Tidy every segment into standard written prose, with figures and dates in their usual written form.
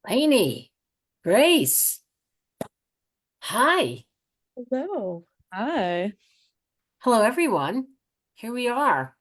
Lainey, Grace, hi. Hello. Hi. Hello, everyone. Here we are,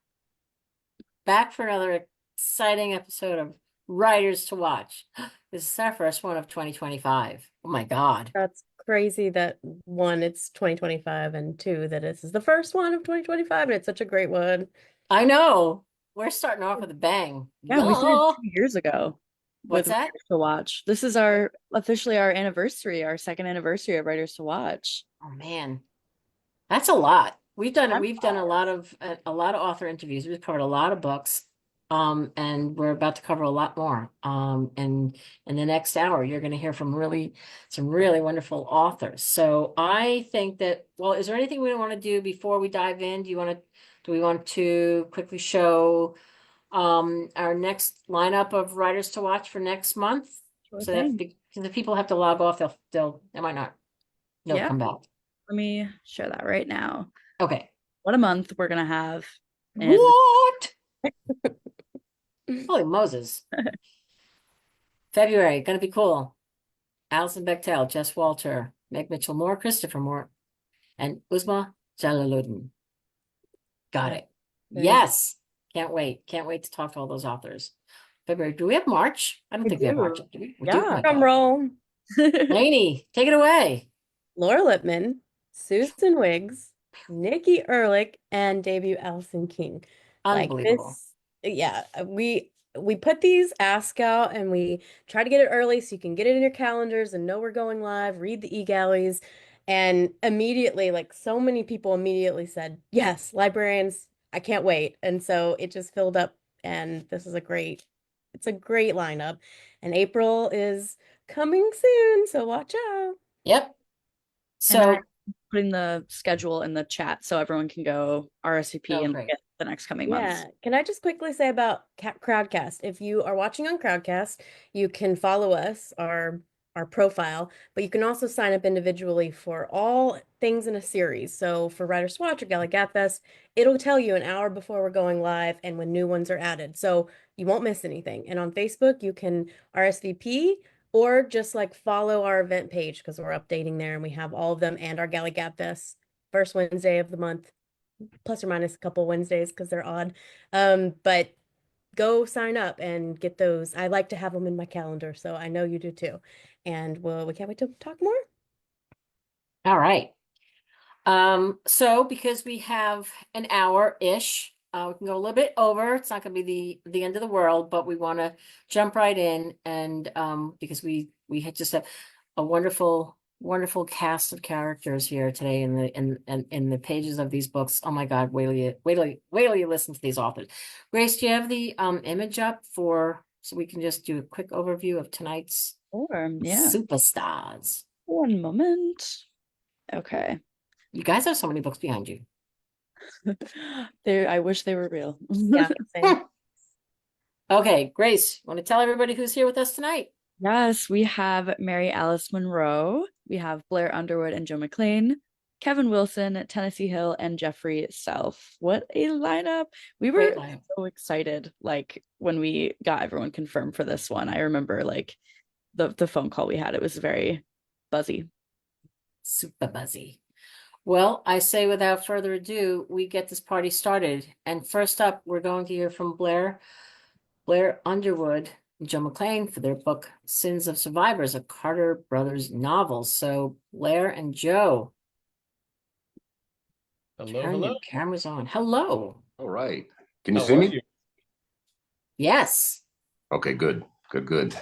back for another exciting episode of Writers to Watch. This is our first one of 2025. Oh my God. That's crazy that one, it's 2025, and two, that this is the first one of 2025, and it's such a great one. I know. We're starting off with a bang. Yeah, we started Yeah. 2 years ago with What's that? Writers to Watch. This is our officially our anniversary, our second anniversary of Writers to Watch. Oh man, that's a lot. Time We've done a lot of author interviews. We've covered a lot of books. And we're about to cover a lot more. And in the next hour, you're going to hear from some really wonderful authors. So I think that, well, is there anything we want to do before we dive in? Do we want to quickly show our next lineup of writers to watch for next month? sure So that thing. because if people have to log off, they might not, they'll Yeah, come back. let me share that right now. Okay. What a month we're gonna have. And What? Holy Moses. February, gonna be cool. Alison Bechtel, Jess Walter, Meg Mitchell Moore, Christopher Moore, and Uzma Jalaluddin. Got Yeah, it. very good. Yes. Can't wait. Can't wait to talk to all those authors. February. Do we have March? I don't we think we have March. do. Do we? We do? Oh Yeah. my Drum God. roll. Lainey, take it away. Laura Lippman, Susan Wiggs, Nikki Ehrlich, and debut Allison King. Like Unbelievable. this, yeah, we put these ask out and we try to get it early so you can get it in your calendars and know we're going live, read the e-galleys, and immediately, like so many people immediately said, yes, librarians, I can't wait. And so it just filled up, and this is it's a great lineup. And April is coming soon, so watch out. Yep. And I'm So, putting the schedule in the chat so everyone can go RSVP oh, and look great. at the next coming months. Yeah. Can I just quickly say about Crowdcast? If you are watching on Crowdcast, you can follow us, our profile, but you can also sign up individually for all things in a series. So for Writers Watch or Gala Fest, it'll tell you an hour before we're going live and when new ones are added. So you won't miss anything. And on Facebook, you can RSVP or just like follow our event page because we're updating there and we have all of them and our Gala Fest first Wednesday of the month plus or minus a couple Wednesdays because they're odd. But go sign up and get those. I like to have them in my calendar, so I know you do too. And we can't wait to talk more. All right. So because we have an hour-ish, we can go a little bit over. It's not going to be the end of the world, but we want to jump right in and because we had just a wonderful cast of characters here today in the pages of these books. Oh my God, wait till you listen to these authors. Grace, do you have the image up for so we can just do a quick overview of tonight's Sure. Yeah. superstars? One moment. Okay. You guys have so many books behind you. I wish they were real. Yeah, same. Okay, Grace, want to tell everybody who's here with us tonight? Yes, we have Mary Alice Monroe. We have Blair Underwood and Joe McClean, Kevin Wilson, Tennessee Hill, and Jeffrey Self. What a lineup. We Great were lineup. so excited, like when we got everyone confirmed for this one. I remember like the phone call we had. It was very buzzy. Super buzzy. Well, I say without further ado, we get this party started. And first up, we're going to hear from Blair Underwood, and Joe McClean for their book Sins of Survivors, a Carter Brothers novel. So Blair and Joe, Hello, turn hello. your cameras on. Hello. All right. Can you How see are me? you? Yes. Okay, good. Good, good.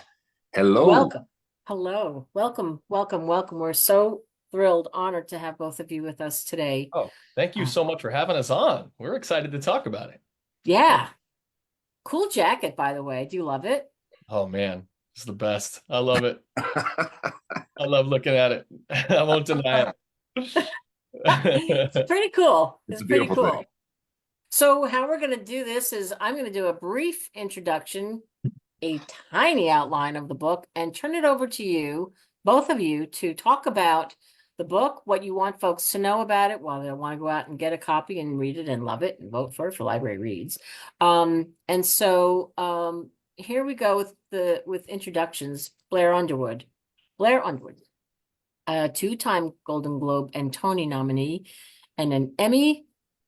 Hello. Welcome. Hello. Welcome. We're so thrilled, honored to have both of you with us today. Oh, thank you Uh, so much for having us on. We're excited to talk about it. yeah. Cool jacket, by the way. Do you love it? Oh man, it's the best. I love it. I love looking at it. I won't deny It's it. pretty cool. It's It's a pretty beautiful cool. thing. So how we're going to do this is I'm going to do a brief introduction, a tiny outline of the book, and turn it over to you, both of you, to talk about the book, what you want folks to know about it, while they want to go out and get a copy and read it and love it and vote for it for Library Reads. And so, here we go with introductions. Blair Underwood. Blair Underwood, a two-time Golden Globe and Tony nominee, and an Emmy,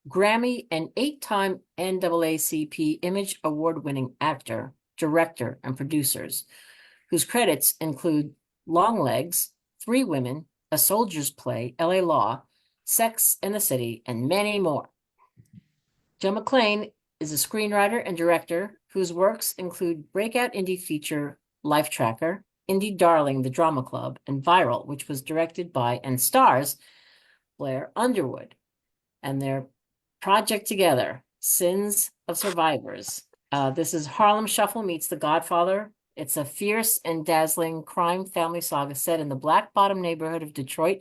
Grammy, and 8-time NAACP Image Award-winning actor, director, and producers, whose credits include Longlegs, Three Women, A Soldier's Play, LA Law, Sex and the City, and many more. Joe McClean is a screenwriter and director whose works include breakout indie feature Life Tracker, Indie Darling, The Drama Club, and Viral, which was directed by and stars Blair Underwood. And their project together, Sins of Survivors. This is Harlem Shuffle meets The Godfather. It's a fierce and dazzling crime family saga set in the Black Bottom neighborhood of Detroit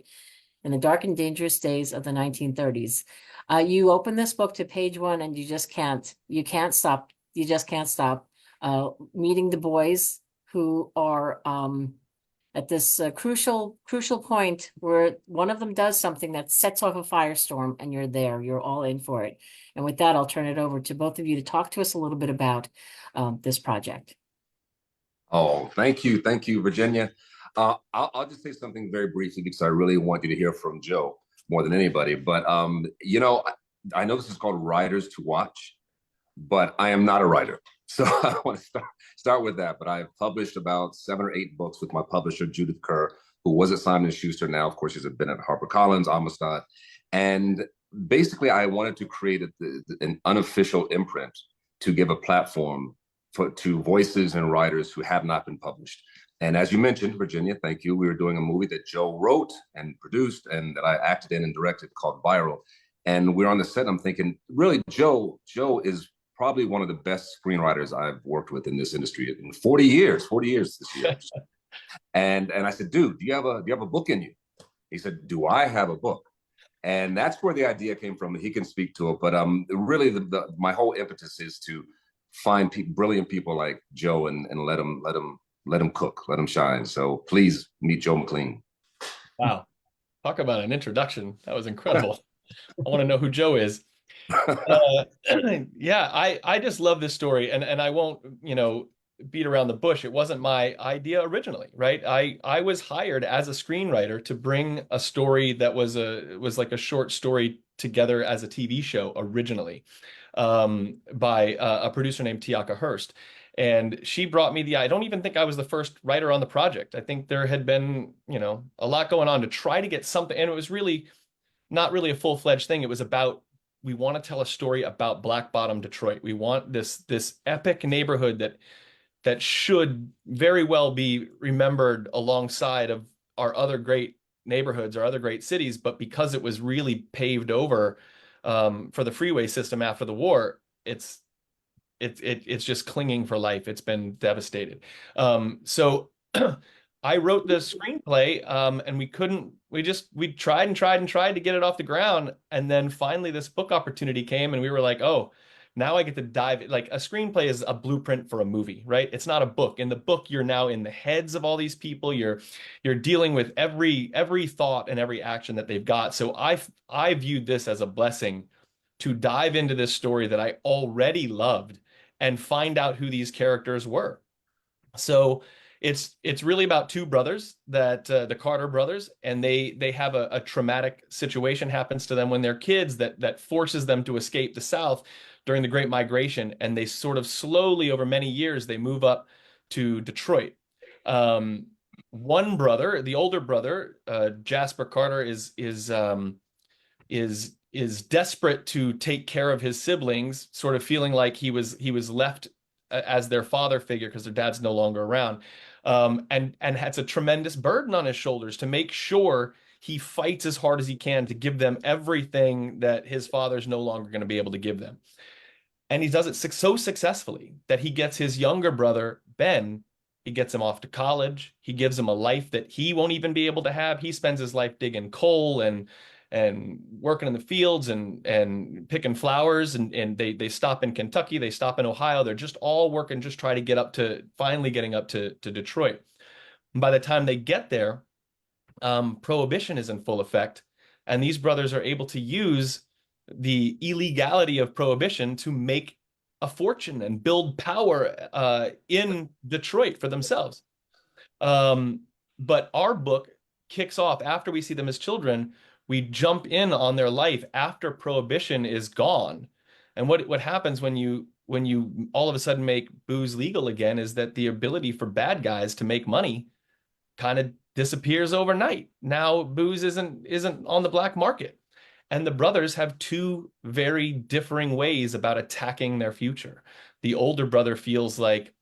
in the dark and dangerous days of the 1930s. You open this book to page 1 and you can't stop. You just can't stop meeting the boys who are at this crucial point where one of them does something that sets off a firestorm, and you're all in for it. And with that, I'll turn it over to both of you to talk to us a little bit about this project. Oh, thank you, Virginia. I'll just say something very briefly because I really want you to hear from Joe more than anybody. But I know this is called Writers to Watch, but I am not a writer. So I want to start with that. But I've published about 7 or 8 books with my publisher, Judith Kerr, who was at Simon & Schuster. Now, of course, she's been at HarperCollins, Amistad. And basically, I wanted to create an unofficial imprint to give a platform to voices and writers who have not been published. And as you mentioned, Virginia, thank you. We were doing a movie that Joe wrote and produced and that I acted in and directed called Viral. And we're on the set. I'm thinking, really, Joe is probably one of the best screenwriters I've worked with in this industry in 40 years this year. And I said, dude, do you have a book in you? He said, do I have a book? And that's where the idea came from. He can speak to it. But really, my whole impetus is to find brilliant people like Joe and let them cook, let them shine. So please meet Joe McClean. Wow. Talk about an introduction. That was incredible. I want to know who Joe is. Yeah, I just love this story, and I won't, beat around the bush. It wasn't my idea originally, right? I was hired as a screenwriter to bring a story that was like a short story together as a TV show originally, by a producer named Tiaka Hurst. And she brought me I don't even think I was the first writer on the project. I think there had been, a lot going on to try to get something. And it was really not really a full-fledged thing. It was about, we want to tell a story about Black Bottom Detroit. We want this epic neighborhood that should very well be remembered alongside of our other great neighborhoods, our other great cities. But because it was really paved over for the freeway system after the war, it's just clinging for life. It's been devastated. So I wrote the screenplay, and we tried to get it off the ground. And then finally this book opportunity came, and we were like, oh, now I get to dive. Like, a screenplay is a blueprint for a movie, right? It's not a book. In the book, you're now in the heads of all these people. You're dealing with every thought and every action that they've got. So I viewed this as a blessing to dive into this story that I already loved and find out who these characters were. So it's really about 2 brothers, that the Carter brothers, and they have a traumatic situation happens to them when they're kids that forces them to escape the South during the Great Migration, and they sort of slowly over many years they move up to Detroit. One brother, the older brother, Jasper Carter, is desperate to take care of his siblings, sort of feeling like he was left as their father figure because their dad's no longer around, and has a tremendous burden on his shoulders to make sure he fights as hard as he can to give them everything that his father's no longer going to be able to give them. And he does it so successfully that he gets his younger brother, Ben, he gets him off to college. He gives him a life that he won't even be able to have. He spends his life digging coal and working in the fields and picking flowers. And they stop in Kentucky. They stop in Ohio. They're just all working, just try to finally getting up to Detroit. And by the time they get there, Prohibition is in full effect. And these brothers are able to use the illegality of Prohibition to make a fortune and build power in Detroit for themselves. But our book kicks off after we see them as children. We jump in on their life after prohibition is gone. And what happens when you all of a sudden make booze legal again is that the ability for bad guys to make money kind of disappears overnight. Now booze isn't on the black market. And the brothers have two very differing ways about attacking their future. The older brother feels like,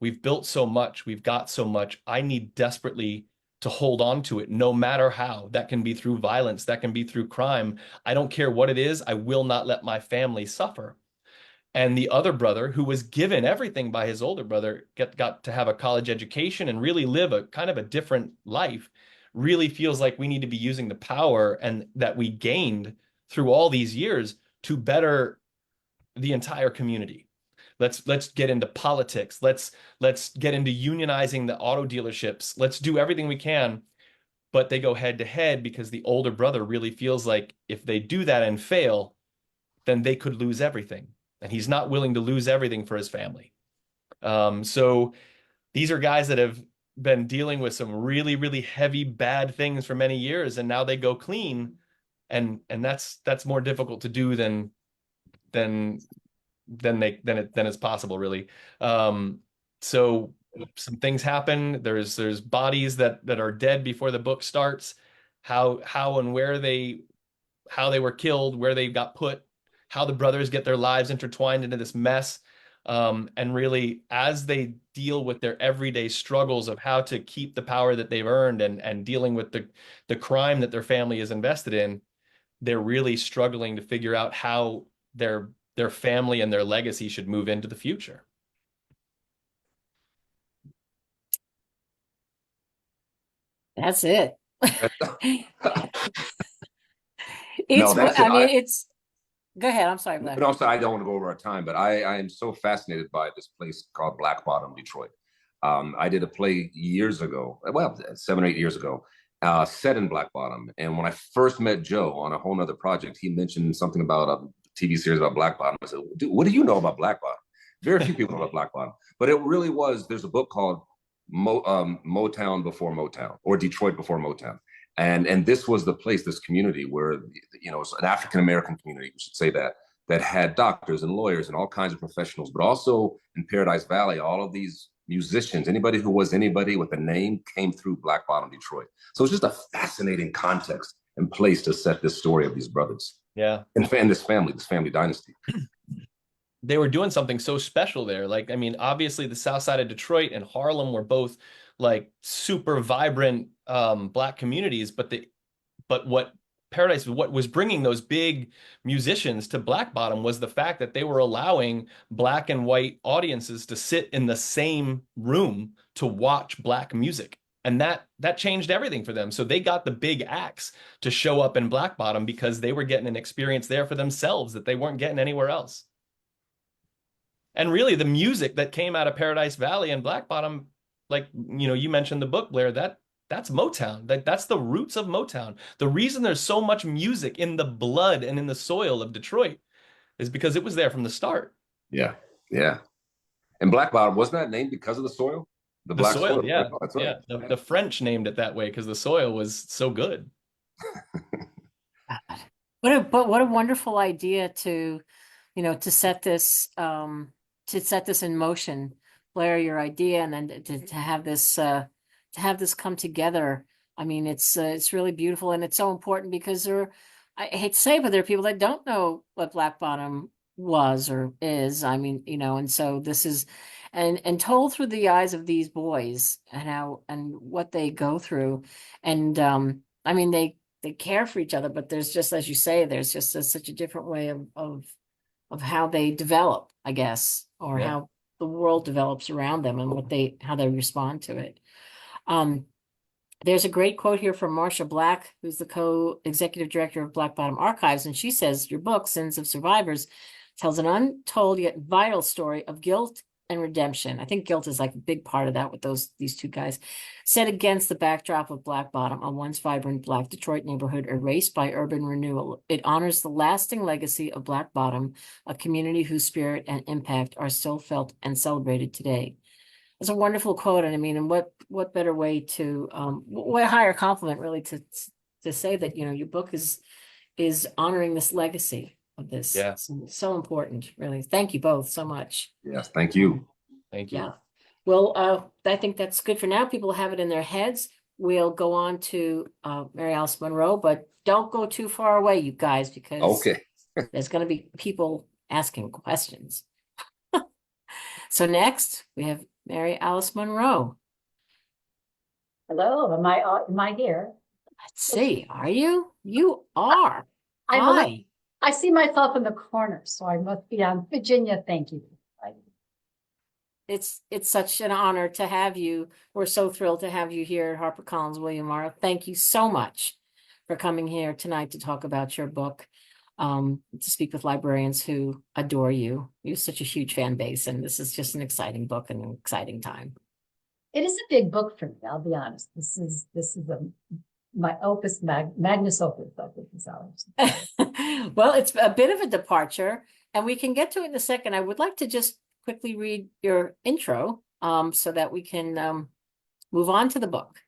we've built so much, we've got so much, I need desperately to hold on to it no matter how. That can be through violence, that can be through crime. I don't care what it is, I will not let my family suffer. And the other brother, who was given everything by his older brother, got to have a college education and really live a kind of a different life, really feels like we need to be using the power and that we gained through all these years to better the entire community. Let's get into politics. Let's get into unionizing the auto dealerships. Let's do everything we can. But they go head to head because the older brother really feels like if they do that and fail, then they could lose everything. And he's not willing to lose everything for his family. So these are guys that have been dealing with some really, really heavy, bad things for many years, and now they go clean, and that's more difficult to do than it's possible, really. So some things happen. There's bodies that are dead before the book starts. How and where how they were killed, where they got put, how the brothers get their lives intertwined into this mess. And really, as they deal with their everyday struggles of how to keep the power that they've earned and dealing with the crime that their family is invested in, they're really struggling to figure out how their family and their legacy should move into the future. That's it. No, that's it. I mean, it's, go ahead. I'm sorry, Blair. No, sorry, I don't want to go over our time, but I am so fascinated by this place called Black Bottom, Detroit. I did a play years ago, well, 7 or 8 years ago, set in Black Bottom. And when I first met Joe on a whole nother project, he mentioned something about a TV series about Black Bottom. I said, dude, what do you know about Black Bottom? Very few people know about Black Bottom. But it really was, there's a book called Motown Before Motown, or Detroit Before Motown. And this was the place, this community where, you know, it's an African-American community, we should say that had doctors and lawyers and all kinds of professionals, but also in Paradise Valley, all of these musicians, anybody who was anybody with a name came through Black Bottom, Detroit. So it's just a fascinating context and place to set this story of these brothers. Yeah. And this family dynasty. They were doing something so special there. Like, I mean, obviously the South Side of Detroit and Harlem were both like super vibrant Black communities, but what was bringing those big musicians to Black Bottom was the fact that they were allowing Black and white audiences to sit in the same room to watch Black music. And that changed everything for them. So they got the big acts to show up in Black Bottom because they were getting an experience there for themselves that they weren't getting anywhere else. And really the music that came out of Paradise Valley and Black Bottom, like, you know, you mentioned the book, Blair, that's Motown. That's the roots of Motown. The reason there's so much music in the blood and in the soil of Detroit is because it was there from the start. Yeah. Yeah. And Black Bottom, wasn't that named because of the soil? The black soil. Yeah. Oh, that's right. Yeah. The French named it that way because the soil was so good. What a wonderful idea to, you know, to set this in motion, Blair, your idea, and then to have this come together. I mean, it's really beautiful, and it's so important because I hate to say it, but there are people that don't know what Black Bottom was or is. I mean, you know, and so this is and told through the eyes of these boys and what they go through. And I mean, they care for each other, but there's just, as you say, there's just such a different way of how they develop, I guess, or how the world develops around them and how they respond to it. There's a great quote here from Marsha Black, who's the co-executive director of Black Bottom Archives, and she says, your book, Sins of Survivors, tells an untold yet vital story of guilt and redemption. I think guilt is like a big part of that with these two guys. Set against the backdrop of Black Bottom, a once vibrant Black Detroit neighborhood erased by urban renewal. It honors the lasting legacy of Black Bottom, a community whose spirit and impact are still felt and celebrated today. It's a wonderful quote, and I mean, and what better way to what higher compliment really to say that, your book is honoring this legacy of this. Yeah. So important, really. Thank you both so much. Yes, thank you. Thank you. Yeah. Well, I think that's good for now. People have it in their heads. We'll go on to Mary Alice Monroe, but don't go too far away, you guys, because Okay. there's going to be people asking questions. So next we have Mary Alice Monroe. Hello, am I here? Let's see. Are you? You are. I see myself in the corner, so I must be on. Virginia, thank you. It's such an honor to have you. We're so thrilled to have you here at HarperCollins William Morrow. Thank you so much for coming here tonight to talk about your book, to speak with librarians who adore you. You have such a huge fan base, and this is just an exciting book and an exciting time. It is a big book for me, I'll be honest. This is my opus magnus opus, I think is ours. Well, it's a bit of a departure, and we can get to it in a second. I would like to just quickly read your intro, so that we can move on to the book.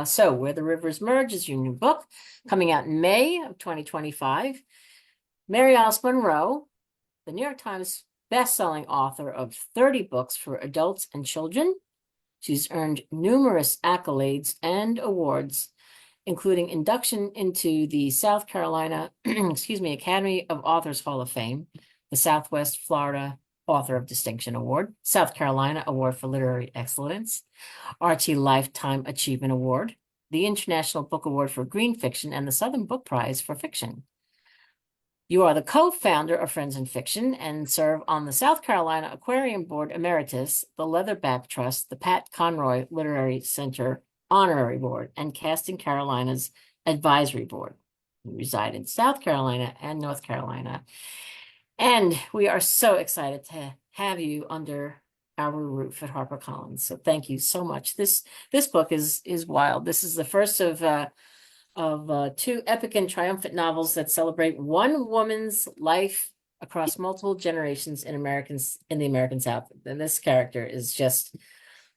So Where the Rivers Merge is your new book, coming out in May of 2025. Mary Alice Monroe, the New York Times best-selling author of 30 books for adults and children. She's earned numerous accolades and awards, including induction into the South Carolina, Academy of Authors Hall of Fame, the Southwest Florida Author of Distinction Award, South Carolina Award for Literary Excellence, Archie Lifetime Achievement Award, the International Book Award for Green Fiction, and the Southern Book Prize for Fiction. You are the co-founder of Friends in Fiction and serve on the South Carolina Aquarium Board Emeritus, the Leatherback Trust, the Pat Conroy Literary Center Honorary Board, and Casting Carolina's Advisory Board. You reside in South Carolina and North Carolina. And we are so excited to have you under our roof at HarperCollins. So thank you so much. This book is wild. This is the first of two epic and triumphant novels that celebrate one woman's life across multiple generations in the American South. And this character is just,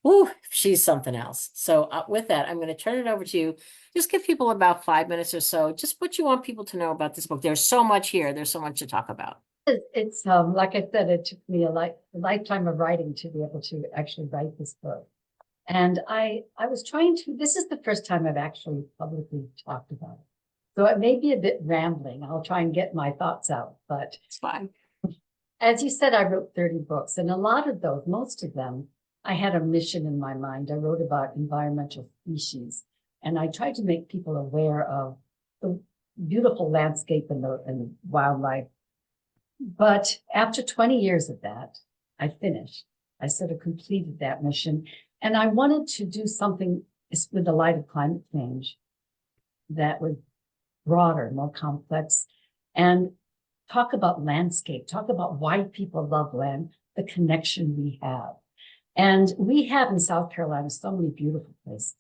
whoo, she's something else. So with that, I'm going to turn it over to you. Just give people about 5 minutes or so, just what you want people to know about this book. There's so much here. There's so much to talk about. It's like I said, it took me a lifetime of writing to be able to actually write this book. And I was trying to, this is the first time I've actually publicly talked about it. So it may be a bit rambling. I'll try and get my thoughts out, but It's fine. as you said, I wrote 30 books, and a lot of those, most of them, I had a mission in my mind. I wrote about environmental species, and I tried to make people aware of the beautiful landscape and the wildlife. But after 20 years of that, I finished. I sort of completed that mission. And I wanted to do something with the light of climate change that was broader, more complex, and talk about landscape, talk about why people love land, the connection we have. And we have in South Carolina so many beautiful places,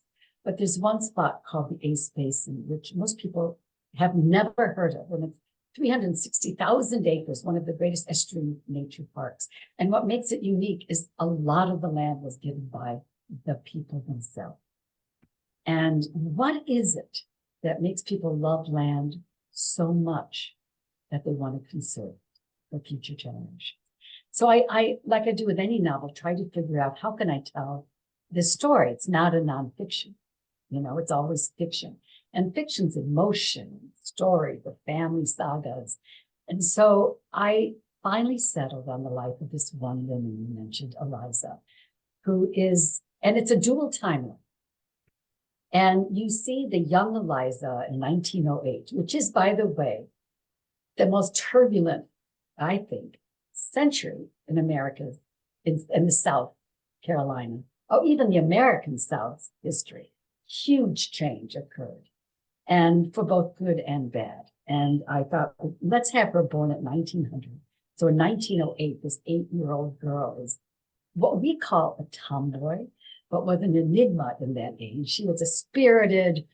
but there's one spot called the Ace Basin, which most people have never heard of. And it's 360,000 acres, one of the greatest estuarine nature parks. And what makes it unique is a lot of the land was given by the people themselves. And what is it that makes people love land so much that they want to conserve for future generations? So I, like I do with any novel, try to figure out how can I tell this story? It's not a nonfiction, it's always fiction. And fiction's emotion, story, the family sagas. And so I finally settled on the life of this one woman you mentioned, Eliza, who is, and it's a dual timeline. And you see the young Eliza in 1908, which is, by the way, the most turbulent, I think, century in America, in the South Carolina, or even the American South's history. Huge change occurred, and for both good and bad. And I thought, let's have her born at 1900. So in 1908, this 8-year-old girl is what we call a tomboy, but was an enigma in that age. She was a spirited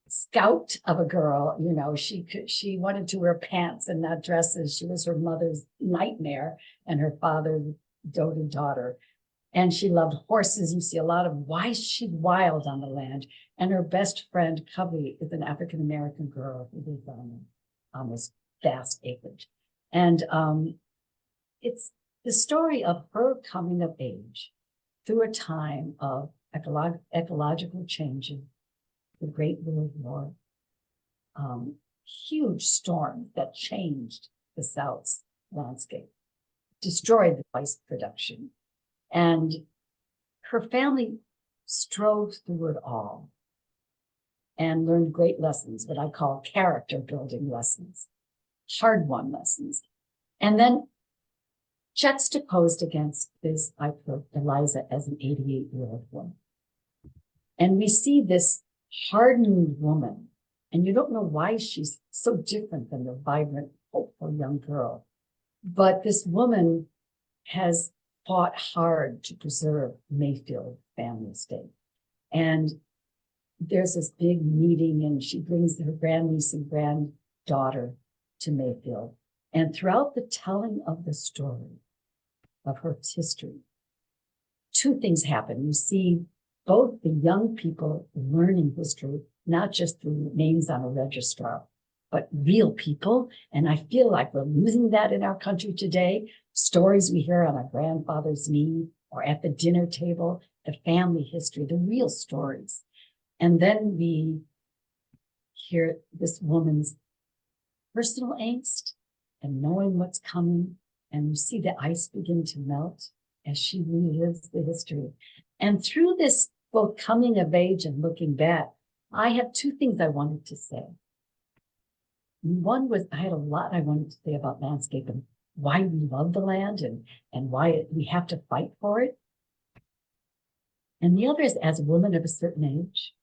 scout of a girl. You know, she wanted to wear pants and not dresses. She was her mother's nightmare and her father's doted daughter. And she loved horses. You see a lot of why she's wild on the land. And her best friend, Cubby, is an African-American girl who lives on this vast acreage. And it's the story of her coming of age through a time of ecological changes, the Great World War, huge storms that changed the South's landscape, destroyed the rice production. And her family strove through it all and learned great lessons, what I call character building lessons, hard-won lessons. And then juxtaposed against this, I put Eliza as an 88-year-old woman. And we see this hardened woman, and you don't know why she's so different than the vibrant, hopeful young girl. But this woman has fought hard to preserve Mayfield family estate. And there's this big meeting, and she brings her grandniece and granddaughter to Mayfield. And throughout the telling of the story of her history, two things happen. You see both the young people learning history, not just through names on a registrar, but real people. And I feel like we're losing that in our country today. Stories we hear on our grandfather's knee or at the dinner table, the family history, the real stories. And then we hear this woman's personal angst and knowing what's coming. And you see the ice begin to melt as she relives the history. And through this, both coming of age and looking back, I have two things I wanted to say. One was I had a lot I wanted to say about landscape and why we love the land and why we have to fight for it. And the other is, as a woman of a certain age,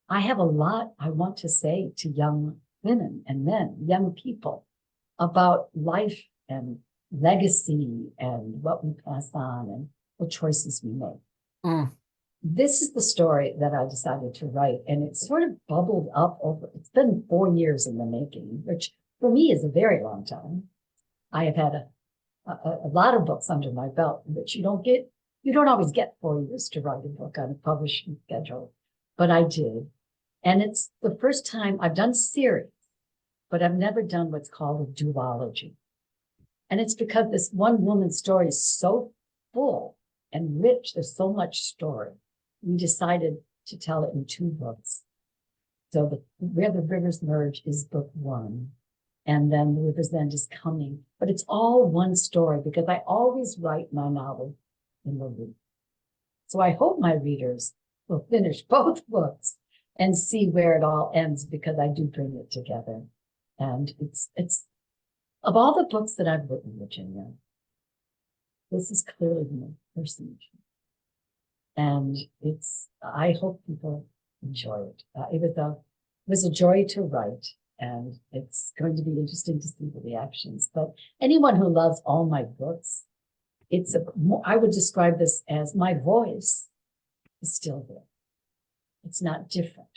I have a lot I want to say to young women and men, young people, about life and legacy and what we pass on and the choices we make. Mm. This is the story that I decided to write, and it sort of bubbled up over, it's been 4 years in the making, which for me is a very long time. I have had a lot of books under my belt, but you don't always get 4 years to write a book on a publishing schedule, but I did. And it's the first time I've done series, but I've never done what's called a duology. And it's because this one woman's story is so full and rich. There's so much story. We decided to tell it in 2 books. So Where the Rivers Merge is book 1. And then The River's End is coming. But it's all one story because I always write my novel in the loop. So I hope my readers will finish both books and see where it all ends, because I do bring it together. And it's of all the books that I've written, Virginia, this is clearly the most personal. And I hope people enjoy it. It was a joy to write, and it's going to be interesting to see the reactions. But anyone who loves all my books, I would describe this as my voice is still there. It's not different,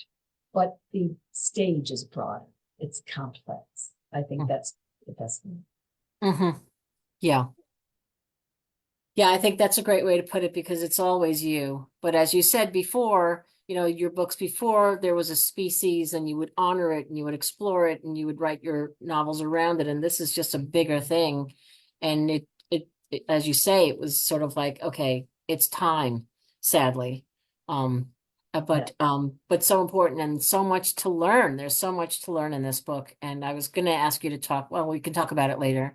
but the stage is broader. It's complex. I think that's the best way. Mm-hmm. Yeah. Yeah, I think that's a great way to put it, because it's always you. But as you said before, your books before, there was a species and you would honor it and you would explore it and you would write your novels around it. And this is just a bigger thing. And it as you say, it was sort of like, okay, it's time, sadly. But so important and so much to learn. There's so much to learn in this book. And I was going to ask you to talk, well, we can talk about it later.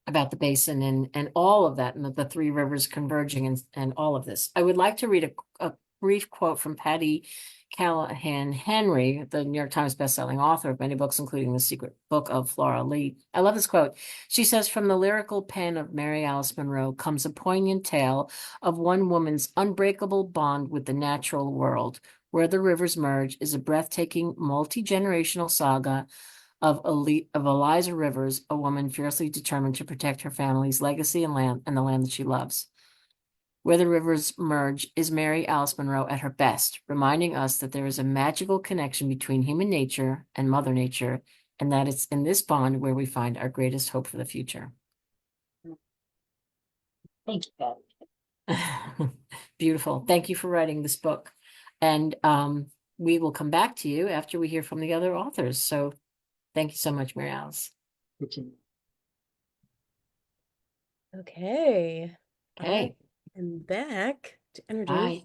About the basin and all of that, and the 3 rivers converging and all of this. I would like to read a brief quote from Patty Callahan Henry, the New York Times bestselling author of many books, including The Secret Book of Flora Lee. I love this quote. She says, "From the lyrical pen of Mary Alice Monroe comes a poignant tale of one woman's unbreakable bond with the natural world. Where the Rivers Merge is a breathtaking multi-generational saga of Eliza Rivers, a woman fiercely determined to protect her family's legacy and the land that she loves. Where the rivers merge is Mary Alice Monroe at her best, reminding us that there is a magical connection between human nature and Mother Nature, and that it's in this bond where we find our greatest hope for the future. Thank you, Patty. Beautiful. Thank you for writing this book. And we will come back to you after we hear from the other authors. So thank you so much, Mary Alice. Virginia. Okay. Okay. I'm back to introduce Bye.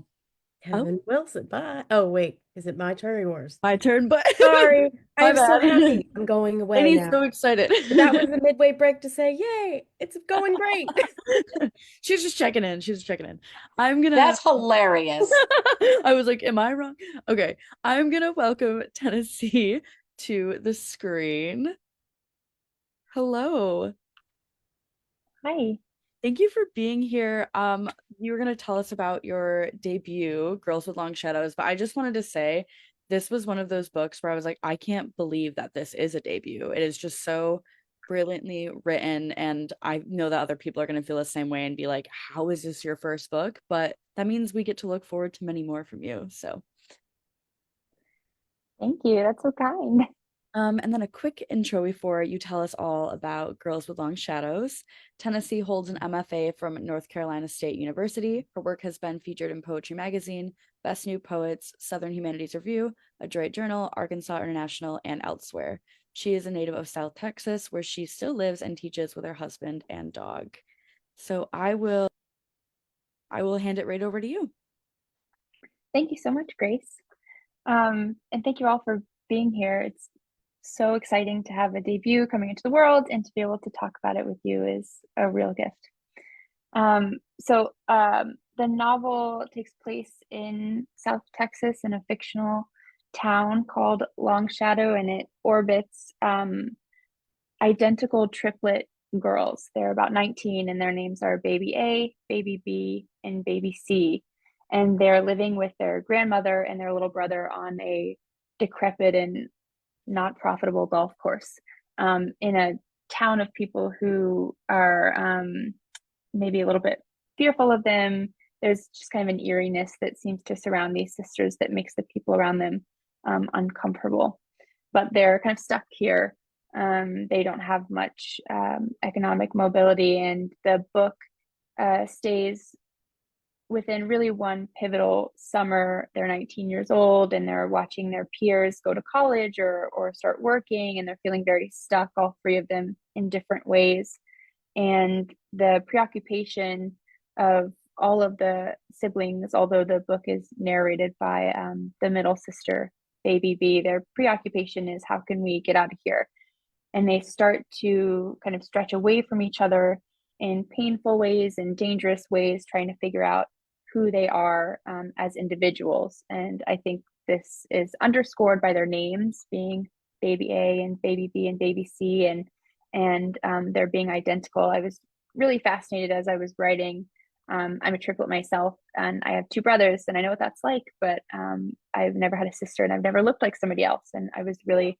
Kevin Wilson. Bye. Oh, wait. Is it my turn or yours? My turn, but Sorry. My I'm so bad. happy. I'm going away Lainey's now. so excited. That was the midway break to say, yay, it's going great. She's just checking in. She's just checking in. I'm gonna. That's hilarious. I was like, am I wrong? Okay. I'm gonna welcome Tennessee to the screen. Hello. Hi. Thank you for being here. You were gonna tell us about your debut, Girls with Long Shadows, but I just wanted to say this was one of those books where I was like, I can't believe that this is a debut. It is just so brilliantly written, and I know that other people are gonna feel the same way and be like, how is this your first book? But that means we get to look forward to many more from you. So Thank you. That's so kind. and then a quick intro before you tell us all about Girls with Long Shadows. Tennessee holds an MFA from North Carolina State University. Her work has been featured in Poetry Magazine, Best New Poets, Southern Humanities Review, Adroit Journal, Arkansas International, and elsewhere. She is a native of South Texas, where she still lives and teaches with her husband and dog. So I will hand it right over to you. Thank you so much, Grace. And thank you all for being here. It's so exciting to have a debut coming into the world, and to be able to talk about it with you is a real gift. The novel takes place in South Texas in a fictional town called Long Shadow, and it orbits identical triplet girls. They're about 19, and their names are Baby A, Baby B, and Baby C. And they're living with their grandmother and their little brother on a decrepit and not profitable golf course in a town of people who are maybe a little bit fearful of them. There's just kind of an eeriness that seems to surround these sisters that makes the people around them uncomfortable. But they're kind of stuck here. They don't have much economic mobility, and the book stays within really one pivotal summer. They're 19 years old, and they're watching their peers go to college or start working, and they're feeling very stuck, all three of them, in different ways. And the preoccupation of all of the siblings, although the book is narrated by the middle sister, Baby B, their preoccupation is, how can we get out of here? And they start to kind of stretch away from each other in painful ways and dangerous ways, trying to figure out who they are as individuals. And I think this is underscored by their names being Baby A and Baby B and Baby C, and they're being identical. I was really fascinated as I was writing. I'm a triplet myself, and I have two brothers, and I know what that's like, but I've never had a sister, and I've never looked like somebody else. And I was really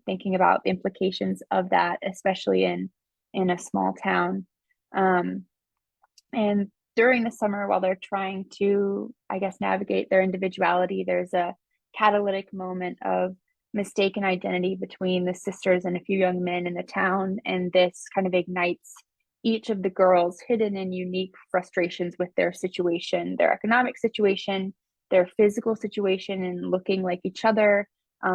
thinking about the implications of that, especially in a small town. And during the summer, while they're trying to, I guess, navigate their individuality, there's a catalytic moment of mistaken identity between the sisters and a few young men in the town. And this kind of ignites each of the girls' hidden and unique frustrations with their situation, their economic situation, their physical situation, and looking like each other,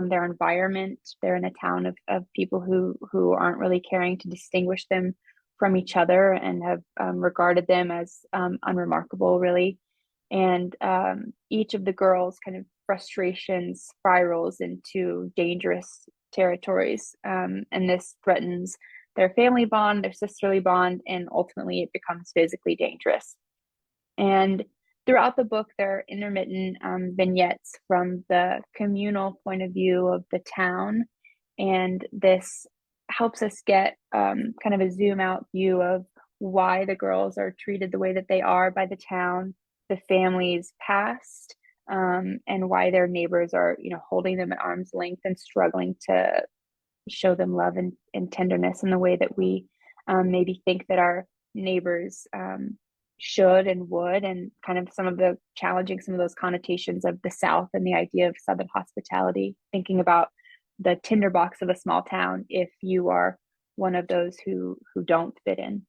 their environment. They're in a town of people who aren't really caring to distinguish them from each other, and have regarded them as unremarkable, really. And each of the girls' kind of frustration spirals into dangerous territories. And this threatens their family bond, their sisterly bond, and ultimately it becomes physically dangerous. And throughout the book, there are intermittent vignettes from the communal point of view of the town. And this helps us get kind of a zoom out view of why the girls are treated the way that they are by the town, the family's past, and why their neighbors are, holding them at arm's length and struggling to show them love and tenderness in the way that we maybe think that our neighbors should and would, and kind of some of those connotations of the South and the idea of Southern hospitality, thinking about the tinderbox of a small town if you are one of those who don't fit in.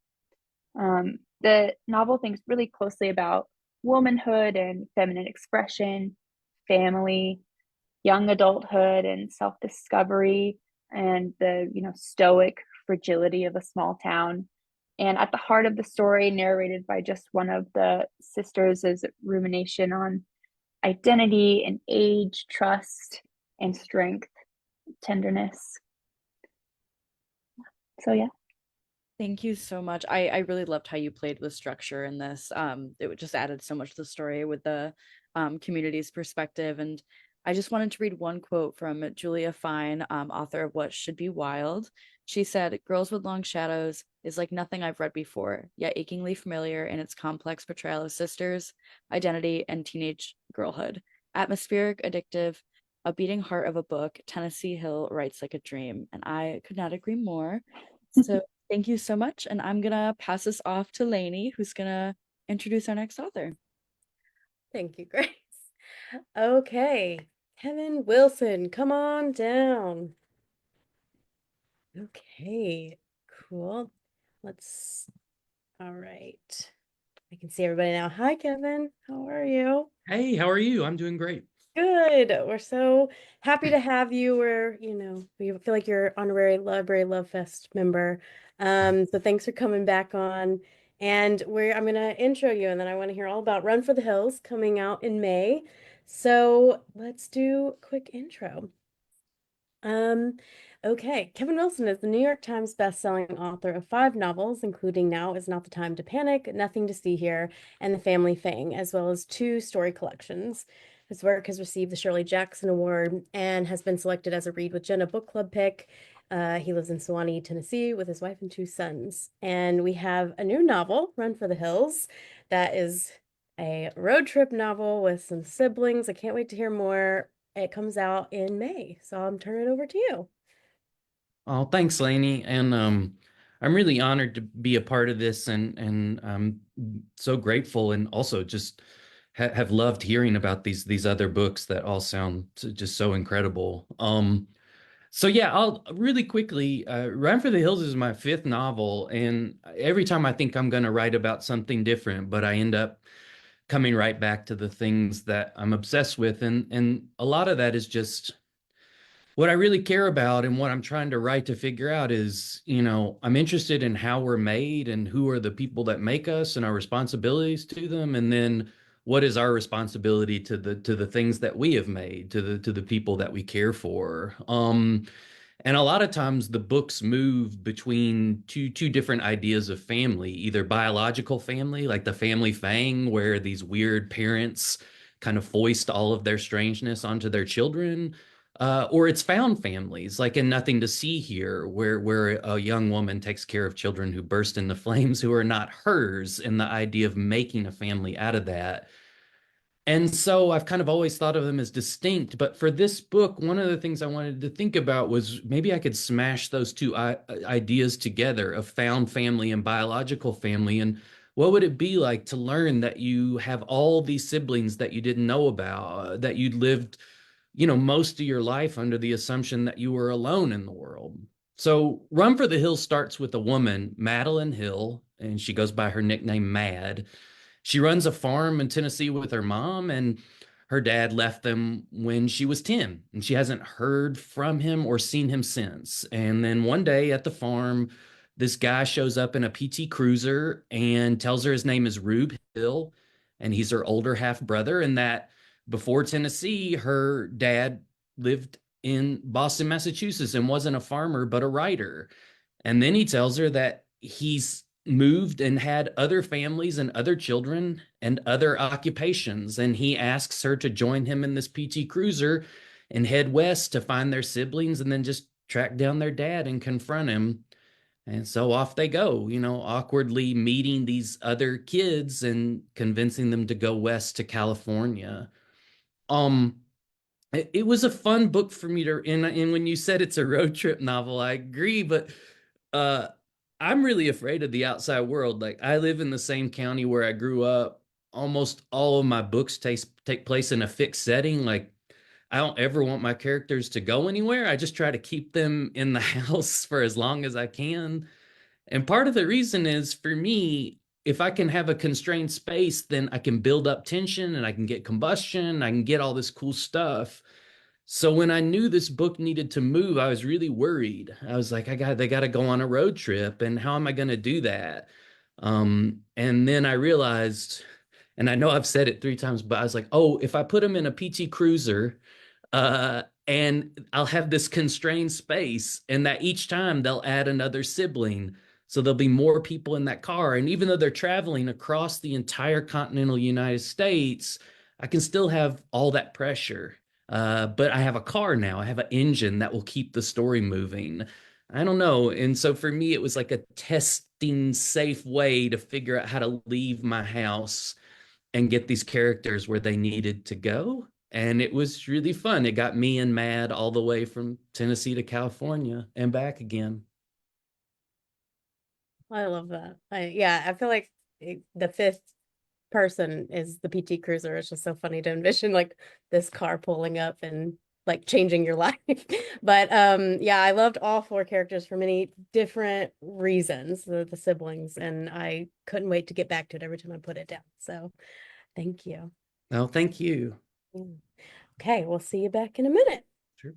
The novel thinks really closely about womanhood and feminine expression, family, young adulthood and self-discovery, and the stoic fragility of a small town. And at the heart of the story, narrated by just one of the sisters, is rumination on identity and age, trust and strength, tenderness. So yeah. Thank you so much. I really loved how you played with structure in this. It just added so much to the story with the community's perspective. And I just wanted to read one quote from Julia Fine, author of What Should Be Wild. She said, "Girls with Long Shadows is like nothing I've read before, yet achingly familiar in its complex portrayal of sisters, identity, and teenage girlhood. Atmospheric, addictive, a beating heart of a book, Tennessee Hill writes like a dream." And I could not agree more. So thank you so much. And I'm going to pass this off to Lainey, who's going to introduce our next author. Thank you, Grace. Okay, Kevin Wilson, come on down. Okay, cool. All right. I can see everybody now. Hi, Kevin. How are you? Hey, how are you? I'm doing great. Good. We're so happy to have you. We feel like you're honorary Library Love Fest member. So thanks for coming back on. And I'm gonna intro you, and then I want to hear all about Run for the Hills coming out in May. So let's do a quick intro. Okay, Kevin Wilson is the New York Times bestselling author of 5 novels, including Now Is Not the Time to Panic, Nothing to See Here, and The Family Thing, as well as 2 story collections. His work has received the Shirley Jackson Award and has been selected as a Read with Jenna book club pick. He lives in Sewanee, Tennessee, with his wife and 2 sons. And we have a new novel, Run for the Hills, that is a road trip novel with some siblings. I can't wait to hear more. It comes out in May, so I'm turning it over to you. Oh, thanks, Lainey. And I'm really honored to be a part of this, and I'm so grateful, and also just have loved hearing about these other books that all sound just so incredible. So yeah, I'll really quickly. Run for the Hills is my 5th novel, and every time I think I'm going to write about something different, but I end up coming right back to the things that I'm obsessed with, and a lot of that is just what I really care about, and what I'm trying to write to figure out is, I'm interested in how we're made and who are the people that make us and our responsibilities to them, and then what is our responsibility to the things that we have made, to the people that we care for. And a lot of times the books move between two different ideas of family, either biological family, like the family Fang, where these weird parents kind of foist all of their strangeness onto their children, or it's found families, like in Nothing to See Here, where a young woman takes care of children who burst into flames who are not hers, and the idea of making a family out of that. And so I've kind of always thought of them as distinct. But for this book, one of the things I wanted to think about was maybe I could smash those two ideas together, of found family and biological family. And what would it be like to learn that you have all these siblings that you didn't know about, that you'd lived, most of your life under the assumption that you were alone in the world? So Run for the Hills starts with a woman, Madeline Hill, and she goes by her nickname Mad. She runs a farm in Tennessee with her mom, and her dad left them when she was 10, and she hasn't heard from him or seen him since. And then one day at the farm, this guy shows up in a PT Cruiser and tells her his name is Rube Hill, and he's her older half brother, and that before Tennessee, her dad lived in Boston, Massachusetts, and wasn't a farmer, but a writer. And then he tells her that he's moved and had other families and other children and other occupations. And he asks her to join him in this PT Cruiser and head west to find their siblings, and then just track down their dad and confront him. And so off they go, awkwardly meeting these other kids and convincing them to go west to California. Um, it was a fun book for me to, and when you said it's a road trip novel, I agree, but uh I'm really afraid of the outside world. Like, I live in the same county where I grew up. Almost all of my books take place in a fixed setting. Like, I don't ever want my characters to go anywhere. I just try to keep them in the house for as long as I can. And part of the reason is, for me, if I can have a constrained space, then I can build up tension and I can get combustion. I can get all this cool stuff. So when I knew this book needed to move, I was really worried. I was like, they got to go on a road trip, and how am I going to do that? And then I realized, and I know I've said it 3 times, but I was like, oh, if I put them in a PT Cruiser, and I'll have this constrained space, and that each time they'll add another sibling. So there'll be more people in that car. And even though they're traveling across the entire continental United States, I can still have all that pressure. But I have a car now. I have an engine that will keep the story moving. I don't know. And so for me, it was like a testing safe way to figure out how to leave my house and get these characters where they needed to go. And it was really fun. It got me and Mad all the way from Tennessee to California and back again. I love that. Yeah, I feel like the fifth person is the PT Cruiser. It's just so funny to envision like this car pulling up and like changing your life. But yeah, I loved all 4 characters for many different reasons, the siblings, and I couldn't wait to get back to it every time I put it down. So thank you. Oh, thank you. Okay, we'll see you back in a minute. Sure.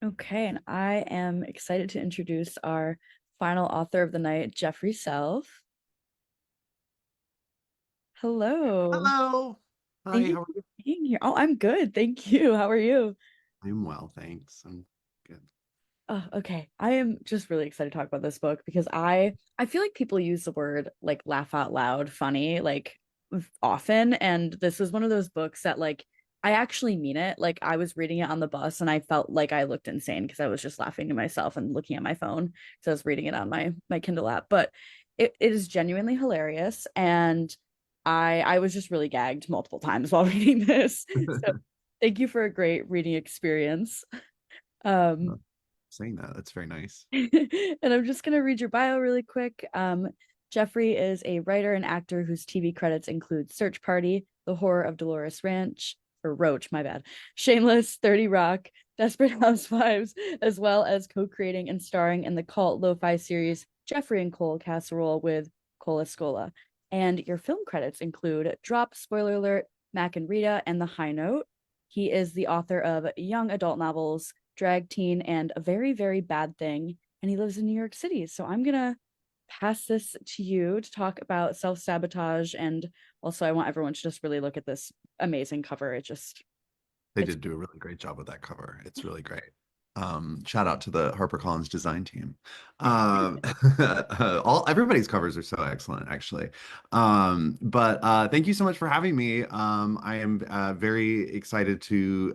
Okay, and I am excited to introduce our final author of the night, Jeffery Self. Hello. Hello. Hi, Thank you how are for you? being here. Oh, I'm good. Thank you. How are you? I'm well, thanks. I'm good. Oh, okay. I am just really excited to talk about this book because I feel like people use the word like laugh out loud funny like often, and this is one of those books that like I actually mean it. Like, I was reading it on the bus and I felt like I looked insane because I was just laughing to myself and looking at my phone because I was reading it on my Kindle app. But it is genuinely hilarious, and I was just really gagged multiple times while reading this. So thank you for a great reading experience. Um Saying that, that's very nice. and I'm just going to read your bio really quick. Jeffrey is a writer and actor whose TV credits include Search Party, The Horror of Dolores Ranch, or Roach, my bad, Shameless, 30 Rock, Desperate Housewives, as well as co-creating and starring in the cult lo-fi series Jeffrey and Cole Casserole with Cole Escola. And your film credits include Drop, spoiler alert, Mac and Rita, and The High Note. He is the author of young adult novels, Drag Teen, and A Very, Very Bad Thing, and he lives in New York City. So I'm gonna pass this to you to talk about self-sabotage, and also I want everyone to just really look at this amazing cover. They did do a really great job with that cover. It's really great. Shout out to the HarperCollins design team. Everybody's covers are so excellent, actually. But thank you so much for having me. I am very excited to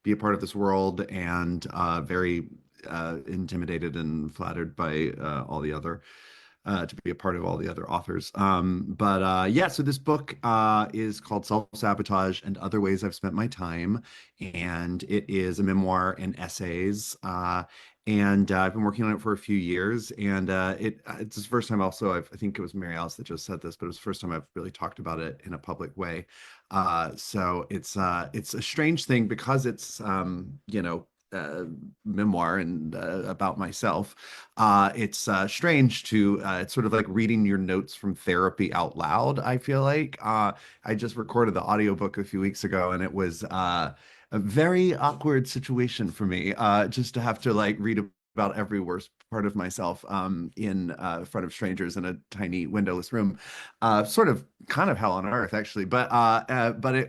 be a part of this world, and very intimidated and flattered by all the other to be a part of all the other authors. But yeah, so this book is called Self-Sabotage and Other Ways I've Spent My Time. And it is a memoir and essays. And I've been working on it for a few years. And it's the first time also, I think it was Mary Alice that just said this, but it was the first time I've really talked about it in a public way. So it's a strange thing because it's, memoir and about myself. It's strange to it's sort of like reading your notes from therapy out loud, I feel like. I just recorded the audiobook a few weeks ago, and it was a very awkward situation for me, just to have to like read about every worst part of myself in front of strangers in a tiny windowless room. Sort of kind of hell on earth, actually. But hopefully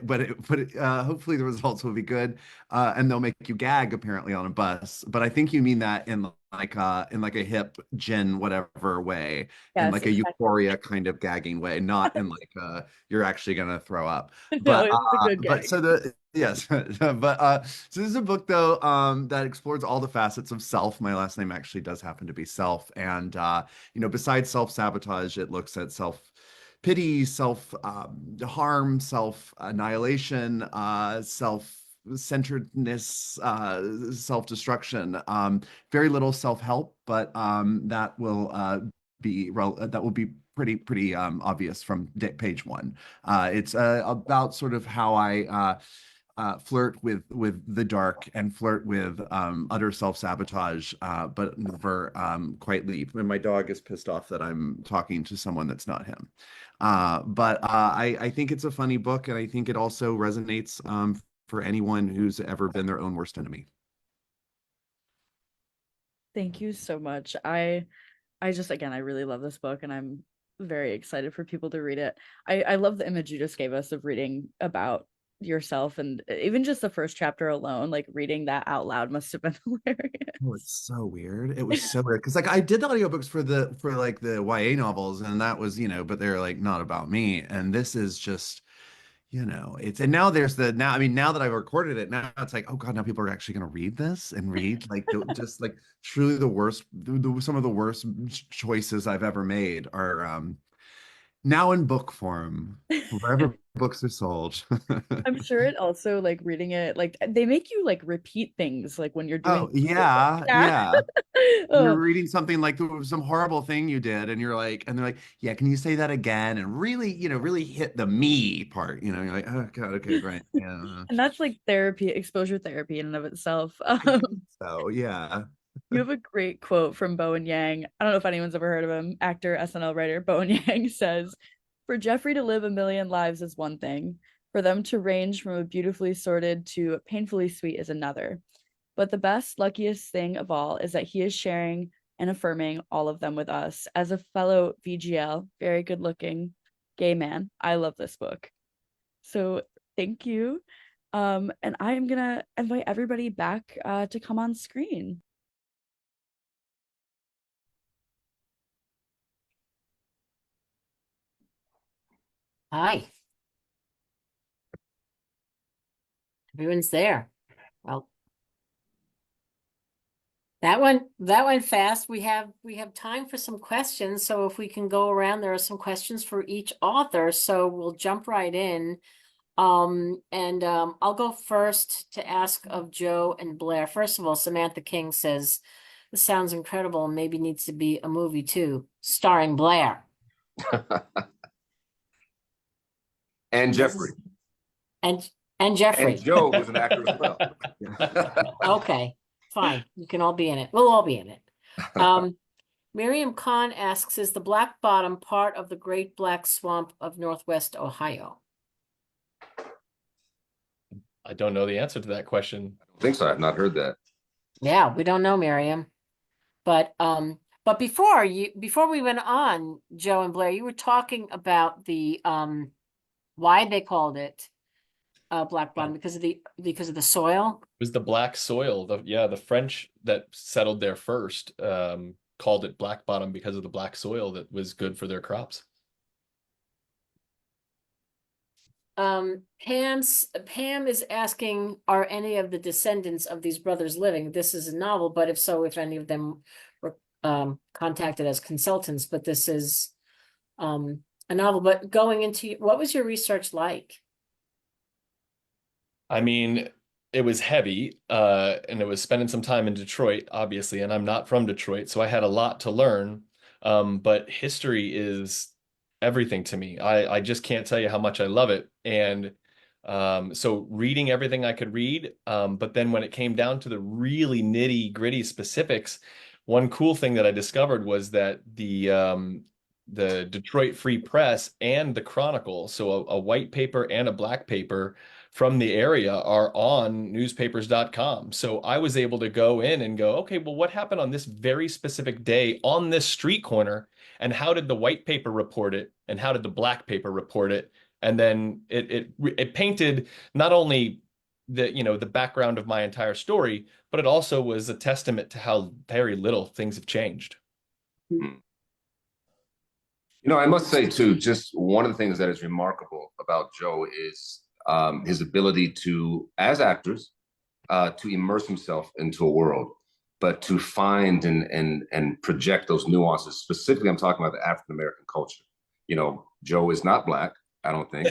the results will be good, and they'll make you gag apparently on a bus. But I think you mean that in like a hip Jen whatever way, in Yes, like a exactly. euphoria kind of gagging way, not in like you're actually gonna throw up. No, But it was a good but gag. so the yes, but so this is a book though that explores all the facets of self. My last name actually does happen to be Self, and besides self-sabotage, it looks at self pity, self harm, self annihilation, self-centeredness, self-destruction. Very little self-help, but that will be pretty obvious from page 1. It's about sort of how I flirt with the dark and flirt with utter self-sabotage, but never quite leave. And my dog is pissed off that I'm talking to someone that's not him. But I think it's a funny book, and I think it also resonates for anyone who's ever been their own worst enemy. Thank you so much. I just, again, I really love this book, and I'm very excited for people to read it. I love the image you just gave us of reading about yourself, and even just the first chapter alone, like reading that out loud must have been hilarious. Oh, it's so weird. It was so weird because like I did the audiobooks for like the YA novels, and that was, but they're like not about me. And this is just, it's, and now there's now, I mean, now that I've recorded it, now it's like, oh God, now people are actually going to read this and read like just like truly the worst, some of the worst choices I've ever made are now in book form, wherever books are sold. I'm sure it also, like, reading it, like they make you like repeat things like when you're doing Oh, yeah. You're Oh, reading something like some horrible thing you did, and you're like, and they're like, yeah, can you say that again? And really, really hit the me part. You're like, oh God, okay, great. Yeah. and that's like therapy, exposure therapy in and of itself. I think so, yeah. You have a great quote from Bowen Yang. I don't know if anyone's ever heard of him. Actor, SNL writer Bowen Yang says, "For Jeffrey to live a million lives is one thing. For them to range from a beautifully sorted to painfully sweet is another. But the best, luckiest thing of all is that he is sharing and affirming all of them with us. As a fellow VGL, very good looking gay man, I love this book." So thank you. And I am gonna invite everybody back to come on screen. Hi. Everyone's there. Well, that went fast. We have time for some questions. So if we can go around, there are some questions for each author. So we'll jump right in. I'll go first to ask of Joe and Blair. First of all, Samantha King says, "This sounds incredible and maybe needs to be a movie too, starring Blair." And Jeffrey. And Jeffrey. And Joe was an actor as well. Okay, fine. You can all be in it. We'll all be in it. Miriam Khan asks, "Is the Black Bottom part of the Great Black Swamp of Northwest Ohio?" I don't know the answer to that question. I don't think so. I've not heard that. Yeah, we don't know, Miriam. But before we went on, Joe and Blair, you were talking about the why they called it Black Bottom because of the soil. It was the black soil. The French that settled there first called it Black Bottom because of the black soil that was good for their crops. Pam is asking, are any of the descendants of these brothers living? This is a novel, but if so, if any of them were contacted as consultants, but this is a novel. But going into, what was your research like? I mean, it was heavy, and it was spending some time in Detroit, obviously, and I'm not from Detroit, so I had a lot to learn. But history is everything to me. I just can't tell you how much I love it. And so reading everything I could read, but then when it came down to the really nitty gritty specifics, one cool thing that I discovered was that the Detroit Free Press and the Chronicle, so a white paper and a black paper from the area, are on newspapers.com. So I was able to go in and go, okay, well, what happened on this very specific day on this street corner? And how did the white paper report it? And how did the black paper report it? And then it painted not only the background of my entire story, but it also was a testament to how very little things have changed. I must say too, just one of the things that is remarkable about Joe is his ability to, as actors, to immerse himself into a world, but to find and project those nuances. Specifically, I'm talking about the African American culture. Joe is not Black, I don't think.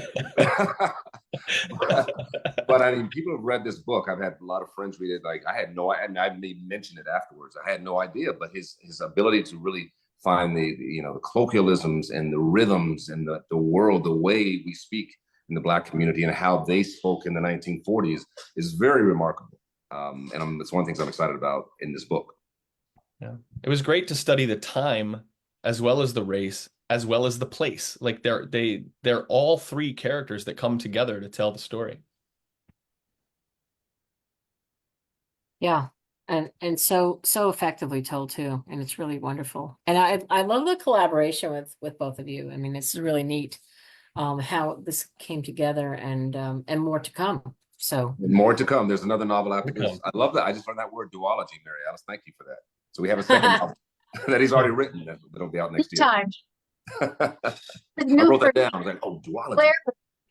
But I mean, people have read this book. I've had a lot of friends read it. Like I had no, and I may mention it afterwards. I had no idea, but his ability to really find the the colloquialisms and the rhythms and the world, the way we speak in the Black community and how they spoke in the 1940s is very remarkable. And it's one of the things I'm excited about in this book. Yeah, it was great to study the time as well as the race as well as the place. Like they're all three characters that come together to tell the story. Yeah. And so effectively told too. And it's really wonderful. And I love the collaboration with both of you. I mean, it's really neat how this came together and more to come. So More to come. There's another novel after Okay. this. I love that. I just learned that word duology, Mary Alice. Thank you for that. So we have a second novel that he's already written that'll be out next This year. time. I It's new wrote for that down. I was like, oh, duology. Blair,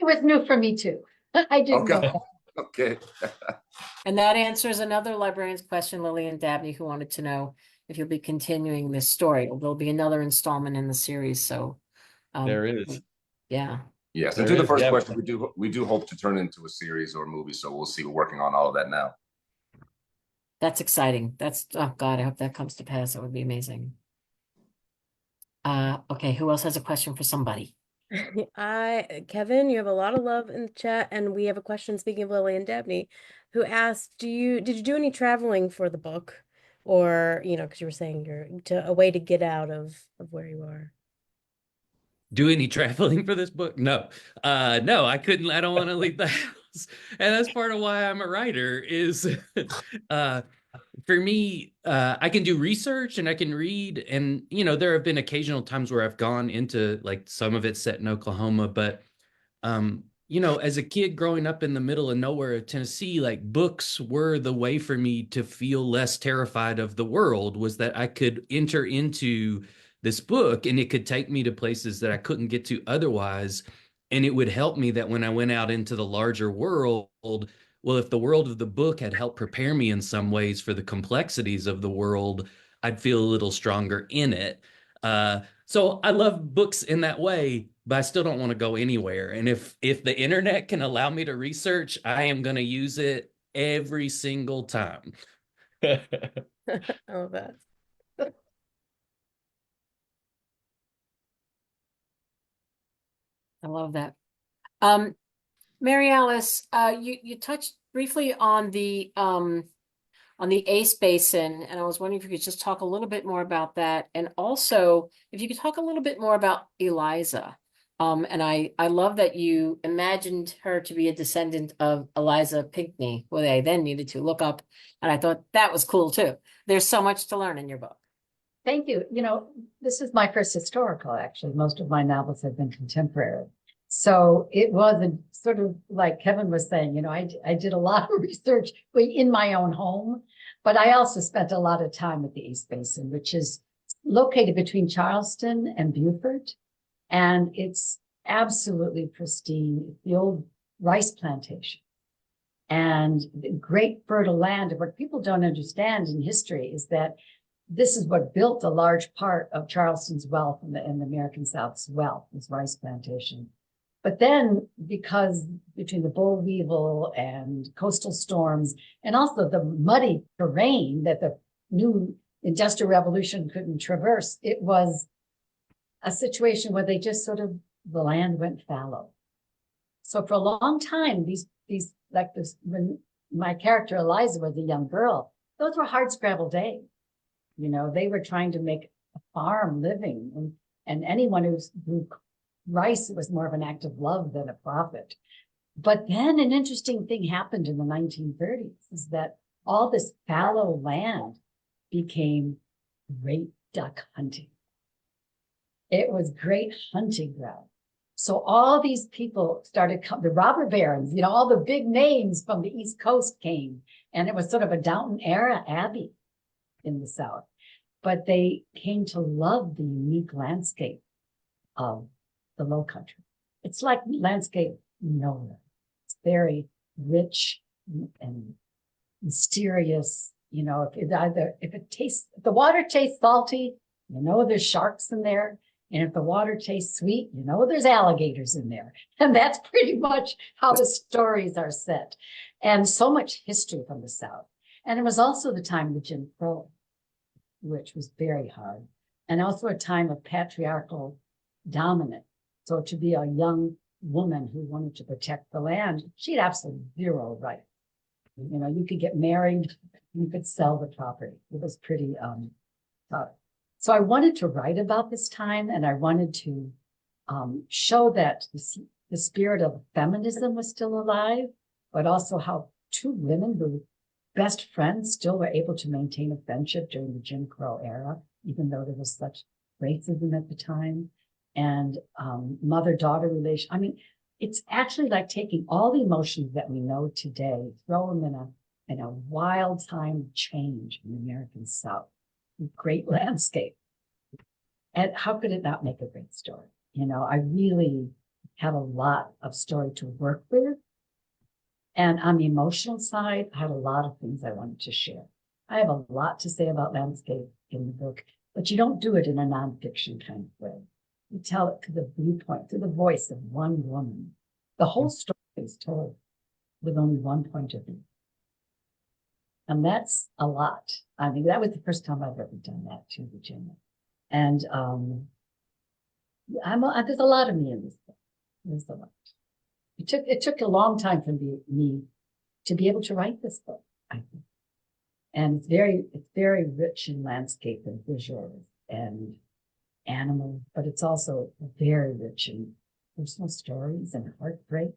it was new for me too. I didn't know Okay. that. Okay. and that answers another librarian's question, Lily and Dabney, who wanted to know if you'll be continuing this story. There'll be another installment in the series. So There is. yeah. Yes. There And to the is, first yeah. question, we do hope to turn it into a series or a movie. So we'll see. We're working on all of that now. That's exciting. That's, oh God, I hope that comes to pass. That would be amazing. Okay, who else has a question for somebody? Kevin, you have a lot of love in the chat, and we have a question, speaking of Lily and Dabney, who asked, did you do any traveling for the book? Or, because you were saying a way to get out of where you are. Do any traveling for this book? No. No, I couldn't. I don't want to leave the house. And that's part of why I'm a writer is for me, I can do research and I can read. And, there have been occasional times where I've gone into like some of it set in Oklahoma, but as a kid growing up in the middle of nowhere of Tennessee, like books were the way for me to feel less terrified of the world, was that I could enter into this book and it could take me to places that I couldn't get to otherwise. And it would help me that when I went out into the larger world, well, if the world of the book had helped prepare me in some ways for the complexities of the world, I'd feel a little stronger in it. So I love books in that way, but I still don't want to go anywhere. And if the internet can allow me to research, I am going to use it every single time. I love that. I love that. Mary Alice, you touched briefly on the Ace Basin, and I was wondering if you could just talk a little bit more about that, and also if you could talk a little bit more about Eliza. And I love that you imagined her to be a descendant of Eliza Pinckney, who they then needed to look up, and I thought that was cool too. There's so much to learn in your book. Thank you. This is my first historical, actually. Most of my novels have been contemporary. So it was a sort of like Kevin was saying, I did a lot of research in my own home, but I also spent a lot of time at the East Basin, which is located between Charleston and Beaufort. And it's absolutely pristine. The old rice plantation and the great fertile land. And what people don't understand in history is that this is what built a large part of Charleston's wealth and the American South's wealth, this rice plantation. But then, because between the boll weevil and coastal storms, and also the muddy terrain that the new Industrial Revolution couldn't traverse, it was a situation where they just the land went fallow. So for a long time, these like this, when my character Eliza was a young girl, those were hard scrabble days. They were trying to make a farm living, and anyone who grew rice was more of an act of love than a profit. But then an interesting thing happened in the 1930s is that all this fallow land became great duck hunting. It was great hunting ground. So all these people started, the robber barons, all the big names from the East Coast came, and it was sort of a Downton era abbey in the South. But they came to love the unique landscape of the Low Country. It's like landscape nowhere. It's very rich and mysterious. If the water tastes salty, there's sharks in there. And if the water tastes sweet, you know there's alligators in there. And that's pretty much how the stories are set. And so much history from the South. And it was also the time of Jim Crow, which was very hard. And also a time of patriarchal dominance. So to be a young woman who wanted to protect the land, she had absolutely zero right. You know, you could get married, you could sell the property. It was pretty tough. So I wanted to write about this time, and I wanted to show that the spirit of feminism was still alive, but also how two women who were best friends still were able to maintain a friendship during the Jim Crow era, even though there was such racism at the time, and mother-daughter relation. I mean, it's actually like taking all the emotions that we know today, throw them in a wild time of change in the American South, great landscape. And how could it not make a great story? You know, I really had a lot of story to work with. And on the emotional side, I had a lot of things I wanted to share. I have a lot to say about landscape in the book, but you don't do it in a nonfiction kind of way. You tell it to the viewpoint, to the voice of one woman. The whole story is told with only one point of view. And that's a lot. I mean, that was the first time I've ever done that too, Virginia. And there's a lot of me in this book. There's a lot. It took a long time for me to be able to write this book, I think. And it's very rich in landscape and visuals and animals, but it's also very rich in personal stories and heartbreak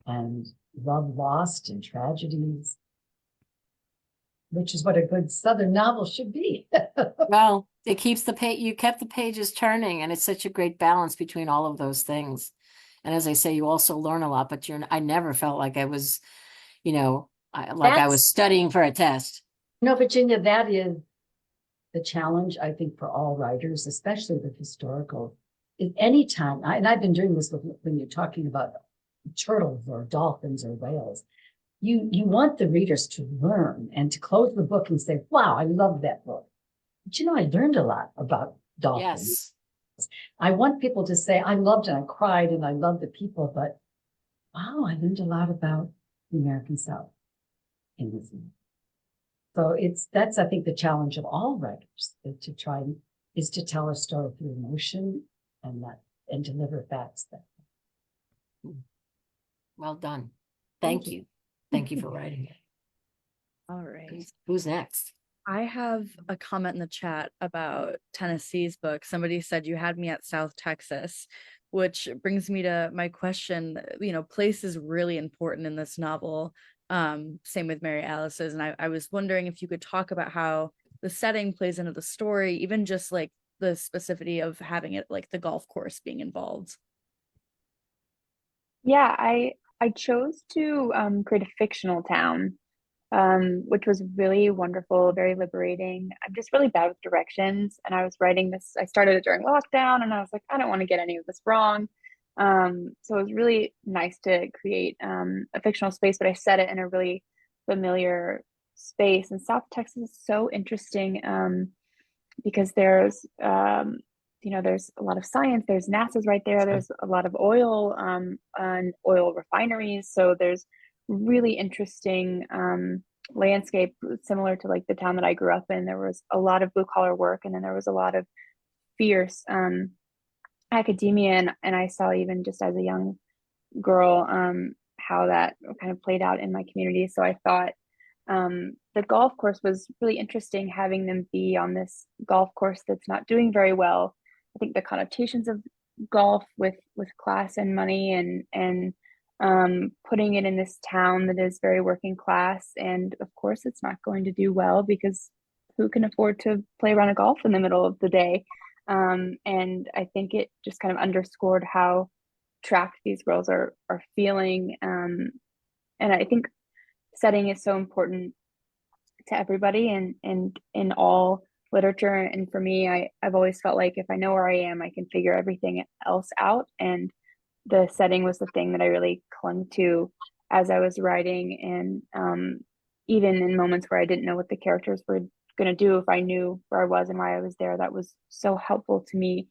and love lost and tragedies, which is what a good Southern novel should be. Well, it keeps you kept the pages turning, and it's such a great balance between all of those things. And as I say, you also learn a lot, but I never felt like I was, I was studying for a test. No, Virginia, that is the challenge, I think, for all writers, especially with historical. At any time, and I've been doing this when you're talking about turtles or dolphins or whales, you want the readers to learn and to close the book and say, wow, I love that book. But I learned a lot about dolphins. Yes. I want people to say, I loved and I cried and I loved the people, but wow, I learned a lot about the American South in this movie. So that's, I think, the challenge of all writers is to tell a story through emotion and deliver facts. Well done. Thank you. Thank you for writing it. All right. Who's next? I have a comment in the chat about Tennessee's book. Somebody said you had me at South Texas, which brings me to my question. Place is really important in this novel. Same with Mary Alice's. And I was wondering if you could talk about how the setting plays into the story, even just like the specificity of having it like the golf course being involved. Yeah, I chose to create a fictional town, which was really wonderful, very liberating. I'm just really bad with directions, and I was writing this. I started it during lockdown, and I was like, I don't want to get any of this wrong. So it was really nice to create a fictional space, but I set it in a really familiar space. And South Texas is so interesting because there's there's a lot of science. There's NASA's right there. There's a lot of oil and oil refineries. So there's really interesting landscape similar to like the town that I grew up in. There was a lot of blue collar work, and then there was a lot of fierce academia, and I saw even just as a young girl how that kind of played out in my community. So I thought the golf course was really interesting, having them be on this golf course that's not doing very well. I think the connotations of golf with class and money and putting it in this town that is very working class, and of course it's not going to do well because who can afford to play around a golf in the middle of the day? And I think it just kind of underscored how trapped these girls are feeling. And I think setting is so important to everybody and in all literature. And for me, I've always felt like if I know where I am, I can figure everything else out. And the setting was the thing that I really clung to as I was writing. And even in moments where I didn't know what the characters were going to do, if I knew where I was and why I was there, that was so helpful to me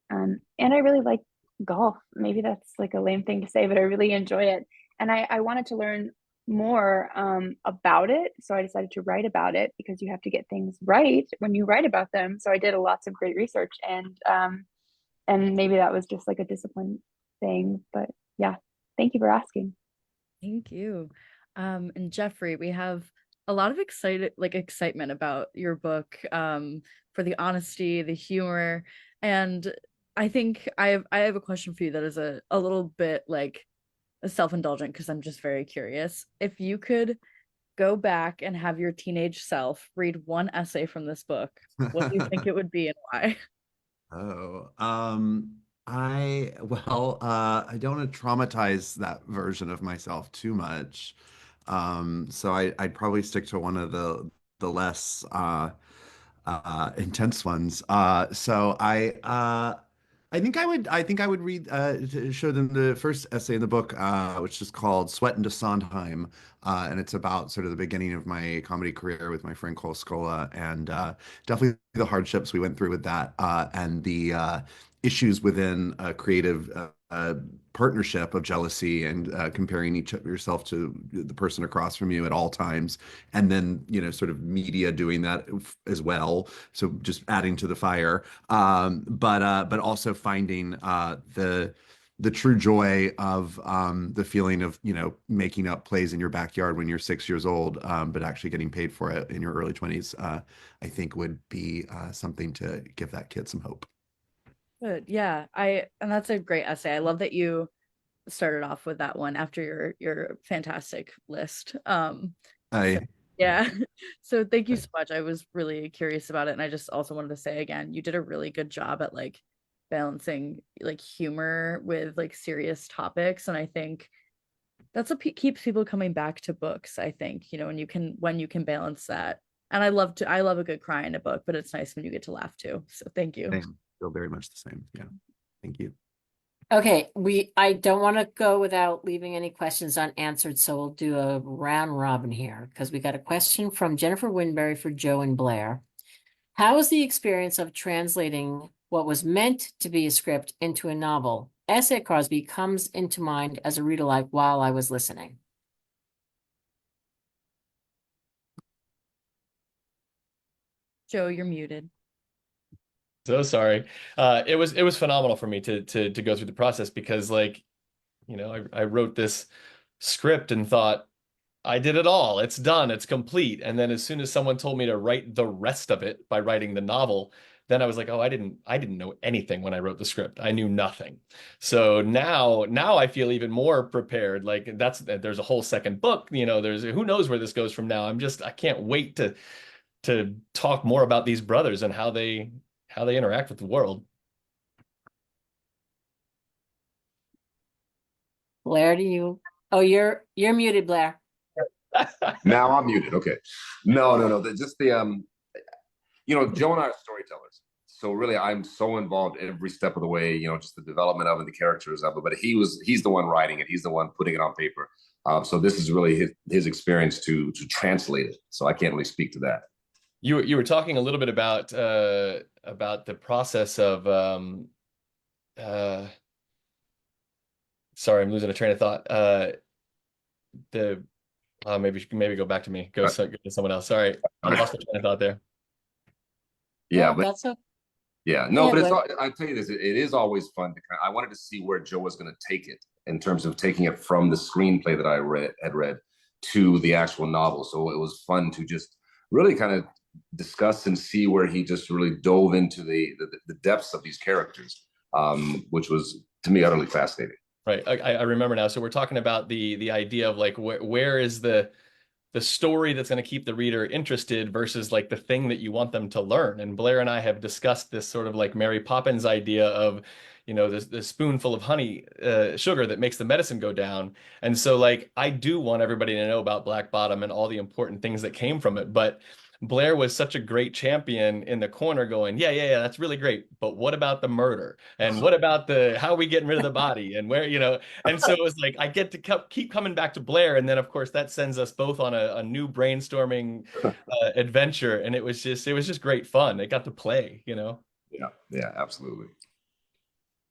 And I really like golf. Maybe that's like a lame thing to say, but I really enjoy it. And I wanted to learn more about it. So I decided to write about it because you have to get things right when you write about them. So I did lots of great research, and maybe that was just like a discipline thing. But yeah, thank you for asking. Thank you. And Jeffrey, we have a lot of excitement about your book, for the honesty, the humor, and I think I have a question for you that is a little bit like self-indulgent because I'm just very curious. If you could go back and have your teenage self read one essay from this book, what do you think it would be and why? Oh, I don't want to traumatize that version of myself too much. So I'd probably stick to one of the less intense ones. I think I would read to show them the first essay in the book, which is called Sweat into Sondheim, and it's about sort of the beginning of my comedy career with my friend Cole Scola, and definitely the hardships we went through with that, and the issues within a creative partnership of jealousy and comparing yourself to the person across from you at all times, and then sort of media doing that as well. So just adding to the fire, but also finding the true joy of the feeling of making up plays in your backyard when you're 6 years old, but actually getting paid for it in your early 20s. I think would be something to give that kid some hope. Good. Yeah. And that's a great essay. I love that you started off with that one after your fantastic list. So, I yeah. So thank you so much. I was really curious about it. And I just also wanted to say again, you did a really good job at like balancing like humor with like serious topics. And I think that's what keeps people coming back to books, I think, and when you can balance that. And I love a good cry in a book, but it's nice when you get to laugh too. So thank you. feel very much the same. Yeah. Thank you. Okay, I don't want to go without leaving any questions unanswered, so we'll do a round robin here because we got a question from Jennifer Winberry for Joe and Blair. How was the experience of translating what was meant to be a script into a novel? S.A. Crosby comes into mind as a reader like while I was listening. Joe, you're muted. So sorry. It was phenomenal for me to go through the process because I wrote this script and thought I did it all. It's done. It's complete. And then as soon as someone told me to write the rest of it by writing the novel, then I was like, oh, I didn't know anything when I wrote the script. I knew nothing. So now I feel even more prepared. Like there's a whole second book, there's who knows where this goes from now. I can't wait to talk more about these brothers and how they interact with the world. Blair, oh, you're muted, Blair. Now I'm muted. Okay. No. Just the Joe and I are storytellers. So really I'm so involved every step of the way, just the development of it, the characters of it. But he's the one writing it, he's the one putting it on paper. So this is really his experience to translate it. So I can't really speak to that. You were talking a little bit about the process of sorry, I'm losing a train of thought. Maybe go back to me. Go to someone else. Sorry, I lost the train of thought there. Yeah, but that's okay. Yeah, no, but I tell you this, it is always fun I wanted to see where Joe was going to take it in terms of taking it from the screenplay that I had read to the actual novel. So it was fun to just really kind of discuss and see where he just really dove into the depths of these characters, which was to me utterly fascinating. Right, I remember now. So we're talking about the idea of like where is the story that's going to keep the reader interested versus like the thing that you want them to learn. And Blair and I have discussed this sort of like Mary Poppins idea of, the spoonful of honey, sugar that makes the medicine go down. And so like, I do want everybody to know about Black Bottom and all the important things that came from it. But Blair was such a great champion in the corner going, yeah, that's really great. But what about the murder? And what about how are we getting rid of the body? And where, and so it was like, I get to keep coming back to Blair. And then of course that sends us both on a new brainstorming adventure. And it was just great fun. It got to play, Yeah, absolutely.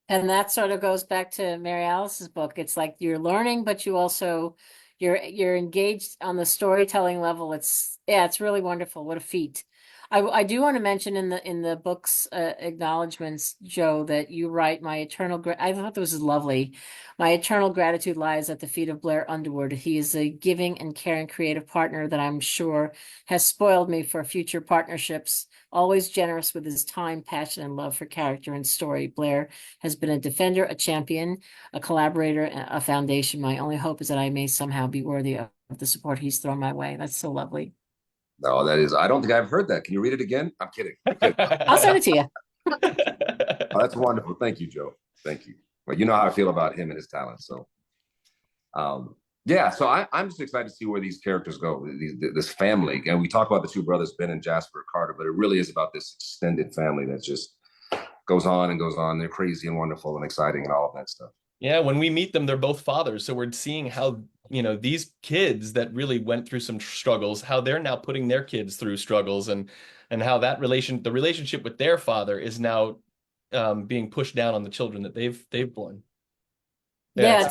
And that sort of goes back to Mary Alice's book. It's like you're learning, but you also you're engaged on the storytelling level. It's really wonderful. What a feat. I do want to mention in the book's acknowledgments, Joe, that you write I thought this was lovely. My eternal gratitude lies at the feet of Blair Underwood. He is a giving and caring creative partner that I'm sure has spoiled me for future partnerships. Always generous with his time, passion, and love for character and story. Blair has been a defender, a champion, a collaborator, a foundation. My only hope is that I may somehow be worthy of the support he's thrown my way. That's so lovely. No, that is, I don't think I've heard that. Can you read it again? I'm kidding. I'm kidding. I'll send it to you. Oh, that's wonderful. Thank you, Joe. Thank you. Well, you know how I feel about him and his talent. So, yeah, so I'm just excited to see where these characters go, this family. And we talk about the two brothers, Ben and Jasper Carter, but it really is about this extended family that just goes on and goes on. They're crazy and wonderful and exciting and all of that stuff. Yeah, when we meet them, they're both fathers. So we're seeing how, these kids that really went through some struggles, how they're now putting their kids through struggles and how the relationship with their father is now being pushed down on the children that they've born. Yeah,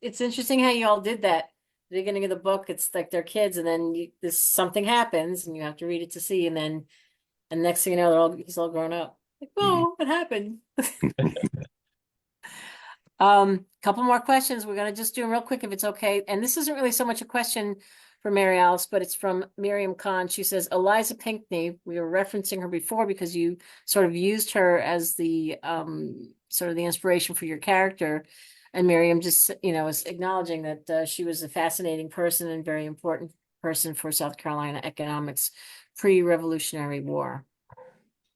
it's interesting how you all did that. The beginning of the book, it's like they're kids, and then something happens, and you have to read it to see, and next thing you know, he's all grown up. Like, whoa, what happened? Couple more questions. We're gonna just do them real quick if it's okay. And this isn't really so much a question for Mary Alice, but it's from Miriam Khan. She says, Eliza Pinckney, we were referencing her before because you sort of used her as the sort of the inspiration for your character. And Miriam just, is acknowledging that she was a fascinating person and very important person for South Carolina economics pre-Revolutionary War.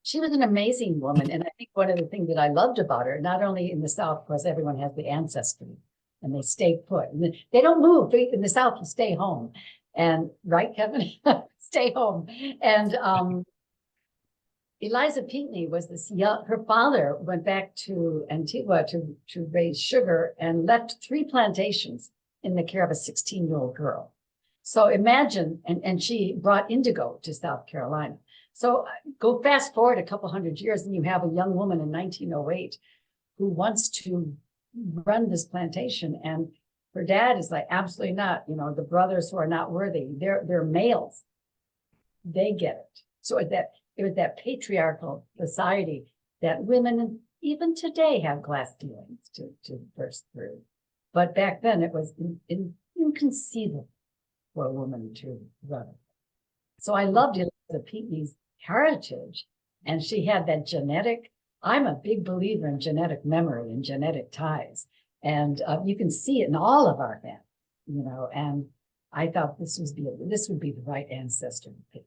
She was an amazing woman. And I think one of the things that I loved about her, not only in the South, of course, everyone has the ancestry and they stay put. And they don't move. In the South, you stay home. And right, Kevin? Stay home. And Eliza Pinckney was this young, her father went back to Antigua to raise sugar and left 3 plantations in the care of a 16-year-old girl. So imagine, and she brought indigo to South Carolina. So go fast forward a couple hundred years and you have a young woman in 1908 who wants to run this plantation. And her dad is like, absolutely not. The brothers who are not worthy, they're males. They get it. So it was that patriarchal society that women even today have glass ceilings to burst through. But back then it was inconceivable for a woman to run it. So I loved Eliza Pinckney's heritage, and she had that genetic. I'm a big believer in genetic memory and genetic ties, and you can see it in all of our family, and I thought this would be the right ancestor to pick.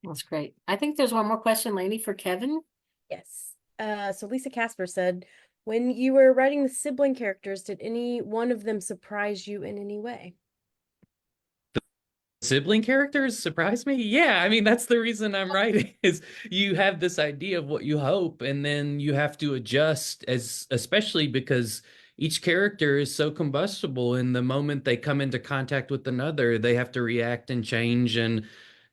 That's great. I think there's one more question, Lainey, for Kevin. Yes. So Lisa Casper said, when you were writing the sibling characters, did any one of them surprise you in any way? Sibling characters surprise me. Yeah, I mean, that's the reason I'm writing is you have this idea of what you hope, and then you have to adjust, especially because each character is so combustible, and the moment they come into contact with another, they have to react and change. And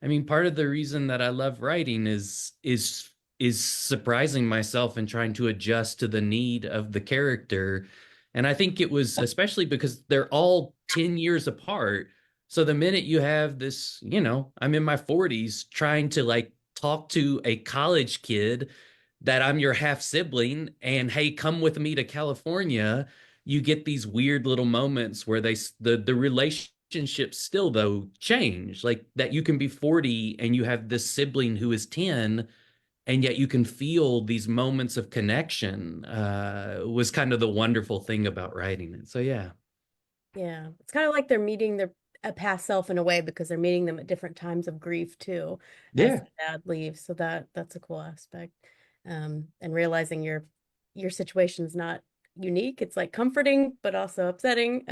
I mean, part of the reason that I love writing is surprising myself and trying to adjust to the need of the character. And I think it was especially because they're all 10 years apart. So the minute you have this, I'm in my 40s trying to like talk to a college kid that I'm your half sibling and hey, come with me to California, you get these weird little moments where the relationships still though change, like that you can be 40 and you have this sibling who is 10 and yet you can feel these moments of connection was kind of the wonderful thing about writing it. So yeah. Yeah, it's kind of like they're meeting a past self in a way because they're meeting them at different times of grief too, as the dad leaves. So that's a cool aspect. And realizing your situation's not unique. It's like comforting, but also upsetting.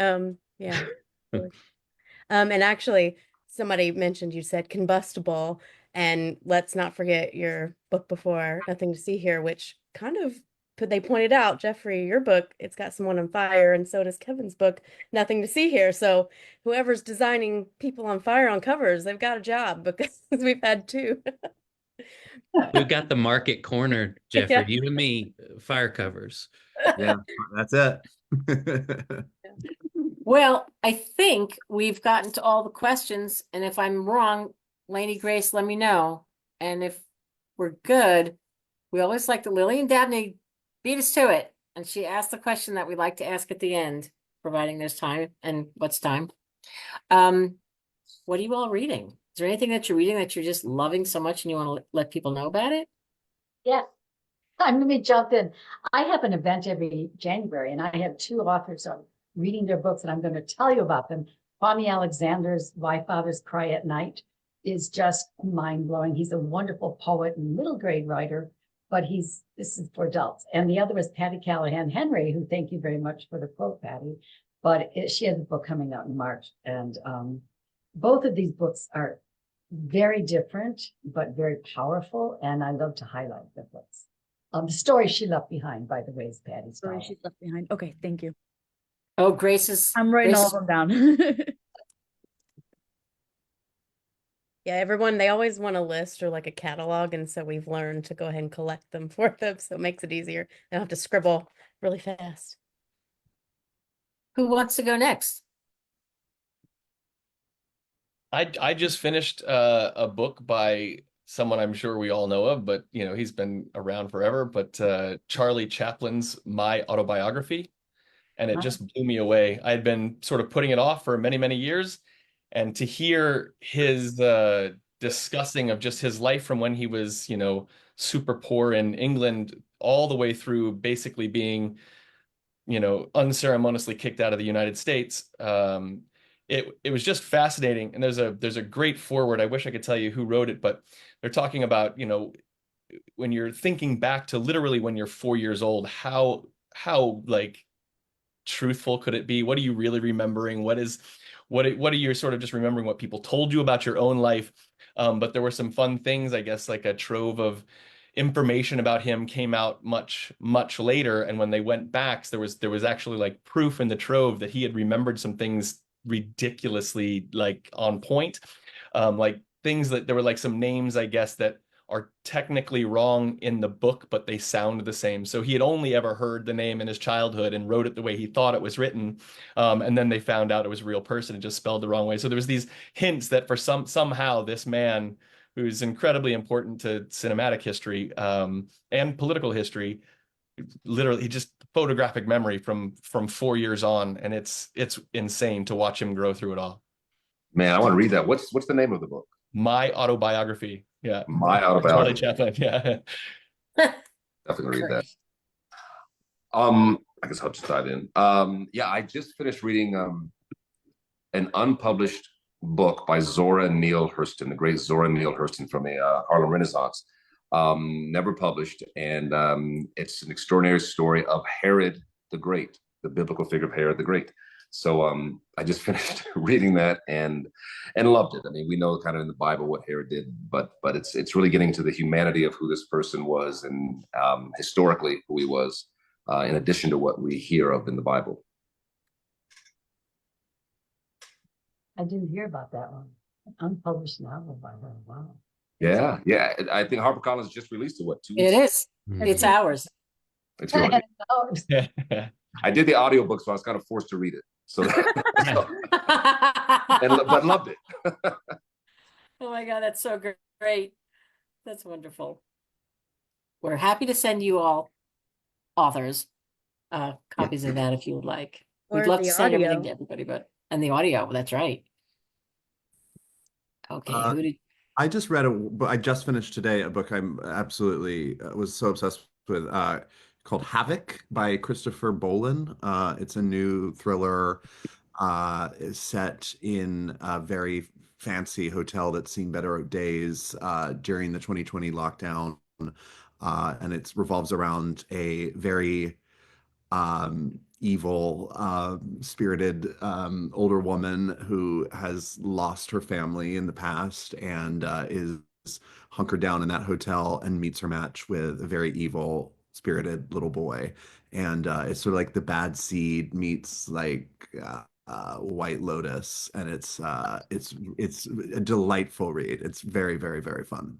Yeah. And actually somebody mentioned, you said combustible, and let's not forget your book before, Nothing to See Here, which kind of they pointed out, Jeffrey, your book, it's got someone on fire, and so does Kevin's book, Nothing to See Here. So whoever's designing people on fire on covers, they've got a job because we've had 2. We've got the market cornered, Jeffrey. Yeah. You and me, fire covers. Yeah, that's it. Well, I think we've gotten to all the questions, and if I'm wrong, Lainey Grace, let me know. And if we're good, we always like to Lily and Dabney beat us to it. And she asked the question that we like to ask at the end, providing there's time. And what's time? What are you all reading? Is there anything that you're reading that you're just loving so much and you want to let people know about it? Yeah. Let me jump in. I have an event every January, and I have two authors on reading their books, and I'm going to tell you about them. Kwame Alexander's Why Fathers Cry at Night is just mind-blowing. He's a wonderful poet and middle grade writer, but this is for adults. And the other is Patty Callahan Henry, who, thank you very much for the quote, Patty. But she has a book coming out in March. And both of these books are very different, but very powerful. And I love to highlight the books. The story she left behind, by the way, is Patty's Story novel. she's left behind. Okay, thank you. Oh, Grace's. I'm writing all of them down. Yeah, everyone, they always want a list or like a catalog, and so we've learned to go ahead and collect them for them, so it makes it easier. They don't have to scribble really fast. Who wants to go next? I just finished a book by someone I'm sure we all know of, but he's been around forever. But Charlie Chaplin's My Autobiography, and it just blew me away. I had been sort of putting it off for many, many years, and to hear his discussing of just his life from when he was, super poor in England, all the way through basically being, unceremoniously kicked out of the United States. It was just fascinating. And there's a great foreword. I wish I could tell you who wrote it, but they're talking about, when you're thinking back to literally when you're 4 years old, how like truthful could it be? What are you really remembering? What are you sort of just remembering what people told you about your own life? But there were some fun things, I guess, like a trove of information about him came out much, much later. And when they went back, there was actually like proof in the trove that he had remembered some things ridiculously like on point. Like things that there were like some names, I guess, that are technically wrong in the book, but they sound the same. So he had only ever heard the name in his childhood and wrote it the way he thought it was written. And then they found out it was a real person and just spelled the wrong way. So there was these hints that for somehow this man, who's incredibly important to cinematic history and political history, literally just photographic memory from 4 years on, and it's insane to watch him grow through it all. Man, I want to read that. What's the name of the book? My Autobiography. Yeah. My Charlie Autobiography. Chaplin. Yeah. Definitely read that. Great. I guess I'll just dive in. Yeah, I just finished reading an unpublished book by Zora Neale Hurston, the great Zora Neale Hurston from the Harlem Renaissance. Never published, and it's an extraordinary story of Herod the Great, the biblical figure of Herod the Great. So I just finished reading that and loved it. I mean, we know kind of in the Bible what Herod did, but it's really getting to the humanity of who this person was and historically who he was, in addition to what we hear of in the Bible. I didn't hear about that one. An unpublished novel by her. Wow. Yeah, yeah. I think HarperCollins just released it. What, 2 weeks? It is. It's ours. It's yours. I did the audiobook, so I was kind of forced to read it. So, but loved it. Oh my God, that's so great. That's wonderful. We're happy to send you all authors copies of that if you would like. We'd Or love the to send everything audio. to everybody, and the audio, that's right. Okay, who did I just read I just finished today a book I'm absolutely was so obsessed with called Havoc by Christopher Bolin. It's a new thriller set in a very fancy hotel that's seen better days during the 2020 lockdown. And it revolves around a very evil, spirited older woman who has lost her family in the past and is hunkered down in that hotel and meets her match with a very evil, spirited little boy. And it's sort of like The Bad Seed meets like White Lotus, and it's a delightful read. It's very, very, very fun.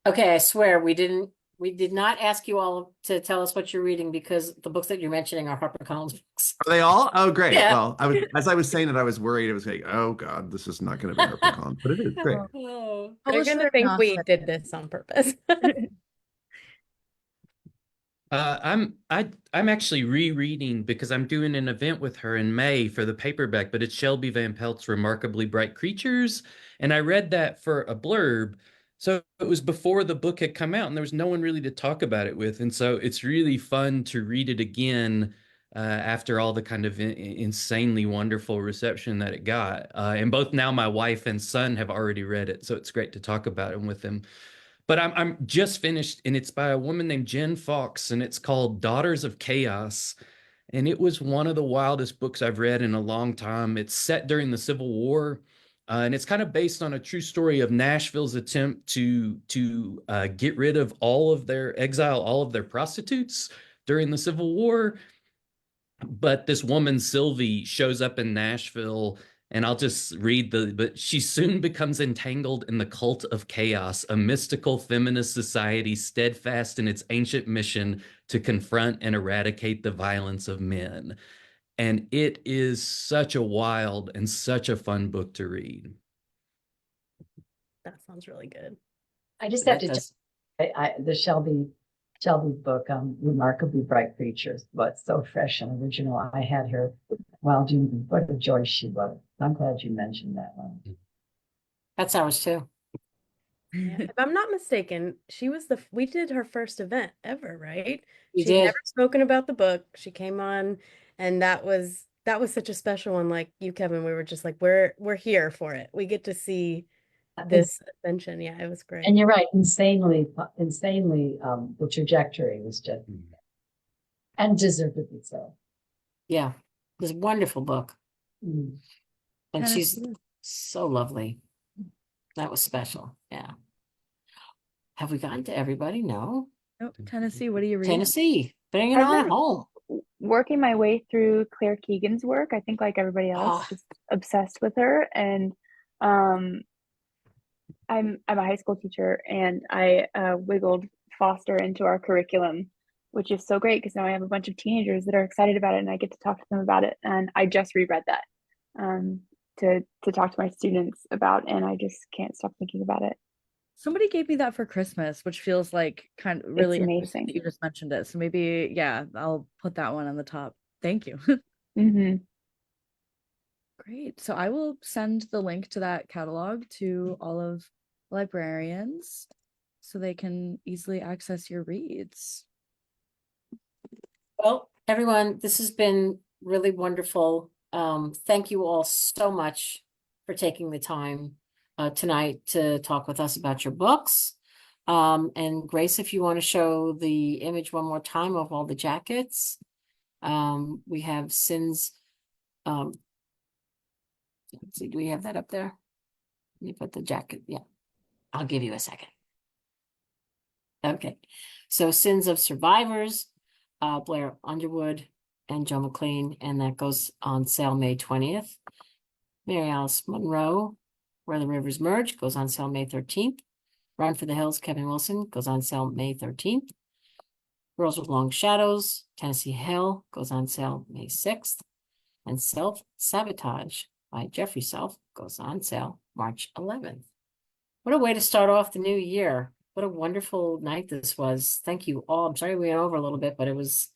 Okay, I swear we did not ask you all to tell us what you're reading because the books that you're mentioning are HarperCollins books. Are they all? Oh, great. Yeah. Well, as I was saying it, I was worried. It was like, oh God, this is not going to be HarperCollins, but it is great. Oh. They're gonna Publisher think we agnostic. did this on purpose. I'm actually rereading because I'm doing an event with her in May for the paperback, but it's Shelby Van Pelt's Remarkably Bright Creatures, and I read that for a blurb. So it was before the book had come out, and there was no one really to talk about it with, and so it's really fun to read it again after all the kind of insanely wonderful reception that it got. And both now my wife and son have already read it, so it's great to talk about it with them. But I'm just finished, and it's by a woman named Jen Fox, and it's called Daughters of Chaos. And it was one of the wildest books I've read in a long time. It's set during the Civil War, and it's kind of based on a true story of Nashville's attempt to get rid of all of their exile, all of their prostitutes during the Civil War. But this woman, Sylvie, shows up in Nashville, and I'll just read but she soon becomes entangled in the cult of chaos, a mystical feminist society steadfast in its ancient mission to confront and eradicate the violence of men. And it is such a wild and such a fun book to read. That sounds really good. I just have That to, does. the Shelby book, Remarkably Bright Creatures, was so fresh and original. I had her while doing, what a joy she was. I'm glad you mentioned that one. That's ours too. Yeah. If I'm not mistaken, we did her first event ever, right? We She'd did. never spoken about the book. She came on, and that was such a special one. Like you, Kevin, we were just like, we're here for it. We get to see this ascension. Yeah, it was great. And you're right, insanely, the trajectory was just, and deservedly so. Yeah. It was a wonderful book. Mm. And Tennessee. she's so lovely. That was special. Yeah. Have we gotten to everybody? No. Nope. Tennessee, what are you reading? Tennessee, bring it I've on been home. working my way through Claire Keegan's work. I think like everybody else, Ah. just obsessed with her. And I'm a high school teacher, and I wiggled Foster into our curriculum, which is so great because now I have a bunch of teenagers that are excited about it, and I get to talk to them about it. And I just reread that to talk to my students about, and I just can't stop thinking about it. Somebody gave me that for Christmas, which feels like kind of really interesting amazing. that you just mentioned it. So maybe, yeah, I'll put that one on the top. Thank you. Mm-hmm. Great. So I will send the link to that catalog to all of librarians so they can easily access your reads. Well, everyone, this has been really wonderful. Thank you all so much for taking the time tonight to talk with us about your books. And Grace, if you want to show the image one more time of all the jackets. We have Sins. Let's see, do we have that up there? Let me put the jacket. Yeah, I'll give you a second. Okay, so Sins of Survivors, Blair, Underwood, and Joe McClean, and that goes on sale May 20th. Mary Alice Monroe, Where the Rivers Merge, goes on sale May 13th. Run for the Hills, Kevin Wilson, goes on sale May 13th. Girls with Long Shadows, Tennessee Hill, goes on sale May 6th. And Self-Sabotage by Jeffery Self goes on sale March 11th. What a way to start off the new year. What a wonderful night this was. Thank you all. I'm sorry we went over a little bit, but it was,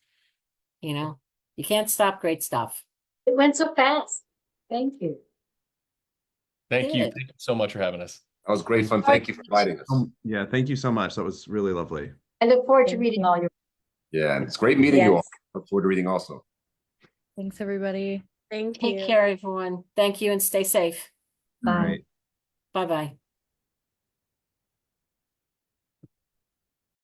you can't stop great stuff. It went so fast. Thank you. Thank you. Good. Thank you so much for having us. That was great fun. Thank you for inviting us. Yeah, thank you so much. That was really lovely. I look forward to Thank reading you. all your. Yeah, and it's great meeting you all. Yes. Look forward to reading also. Thanks, everybody. Thank Take you. care, everyone. Thank you and stay safe. Bye. All right. Bye-bye.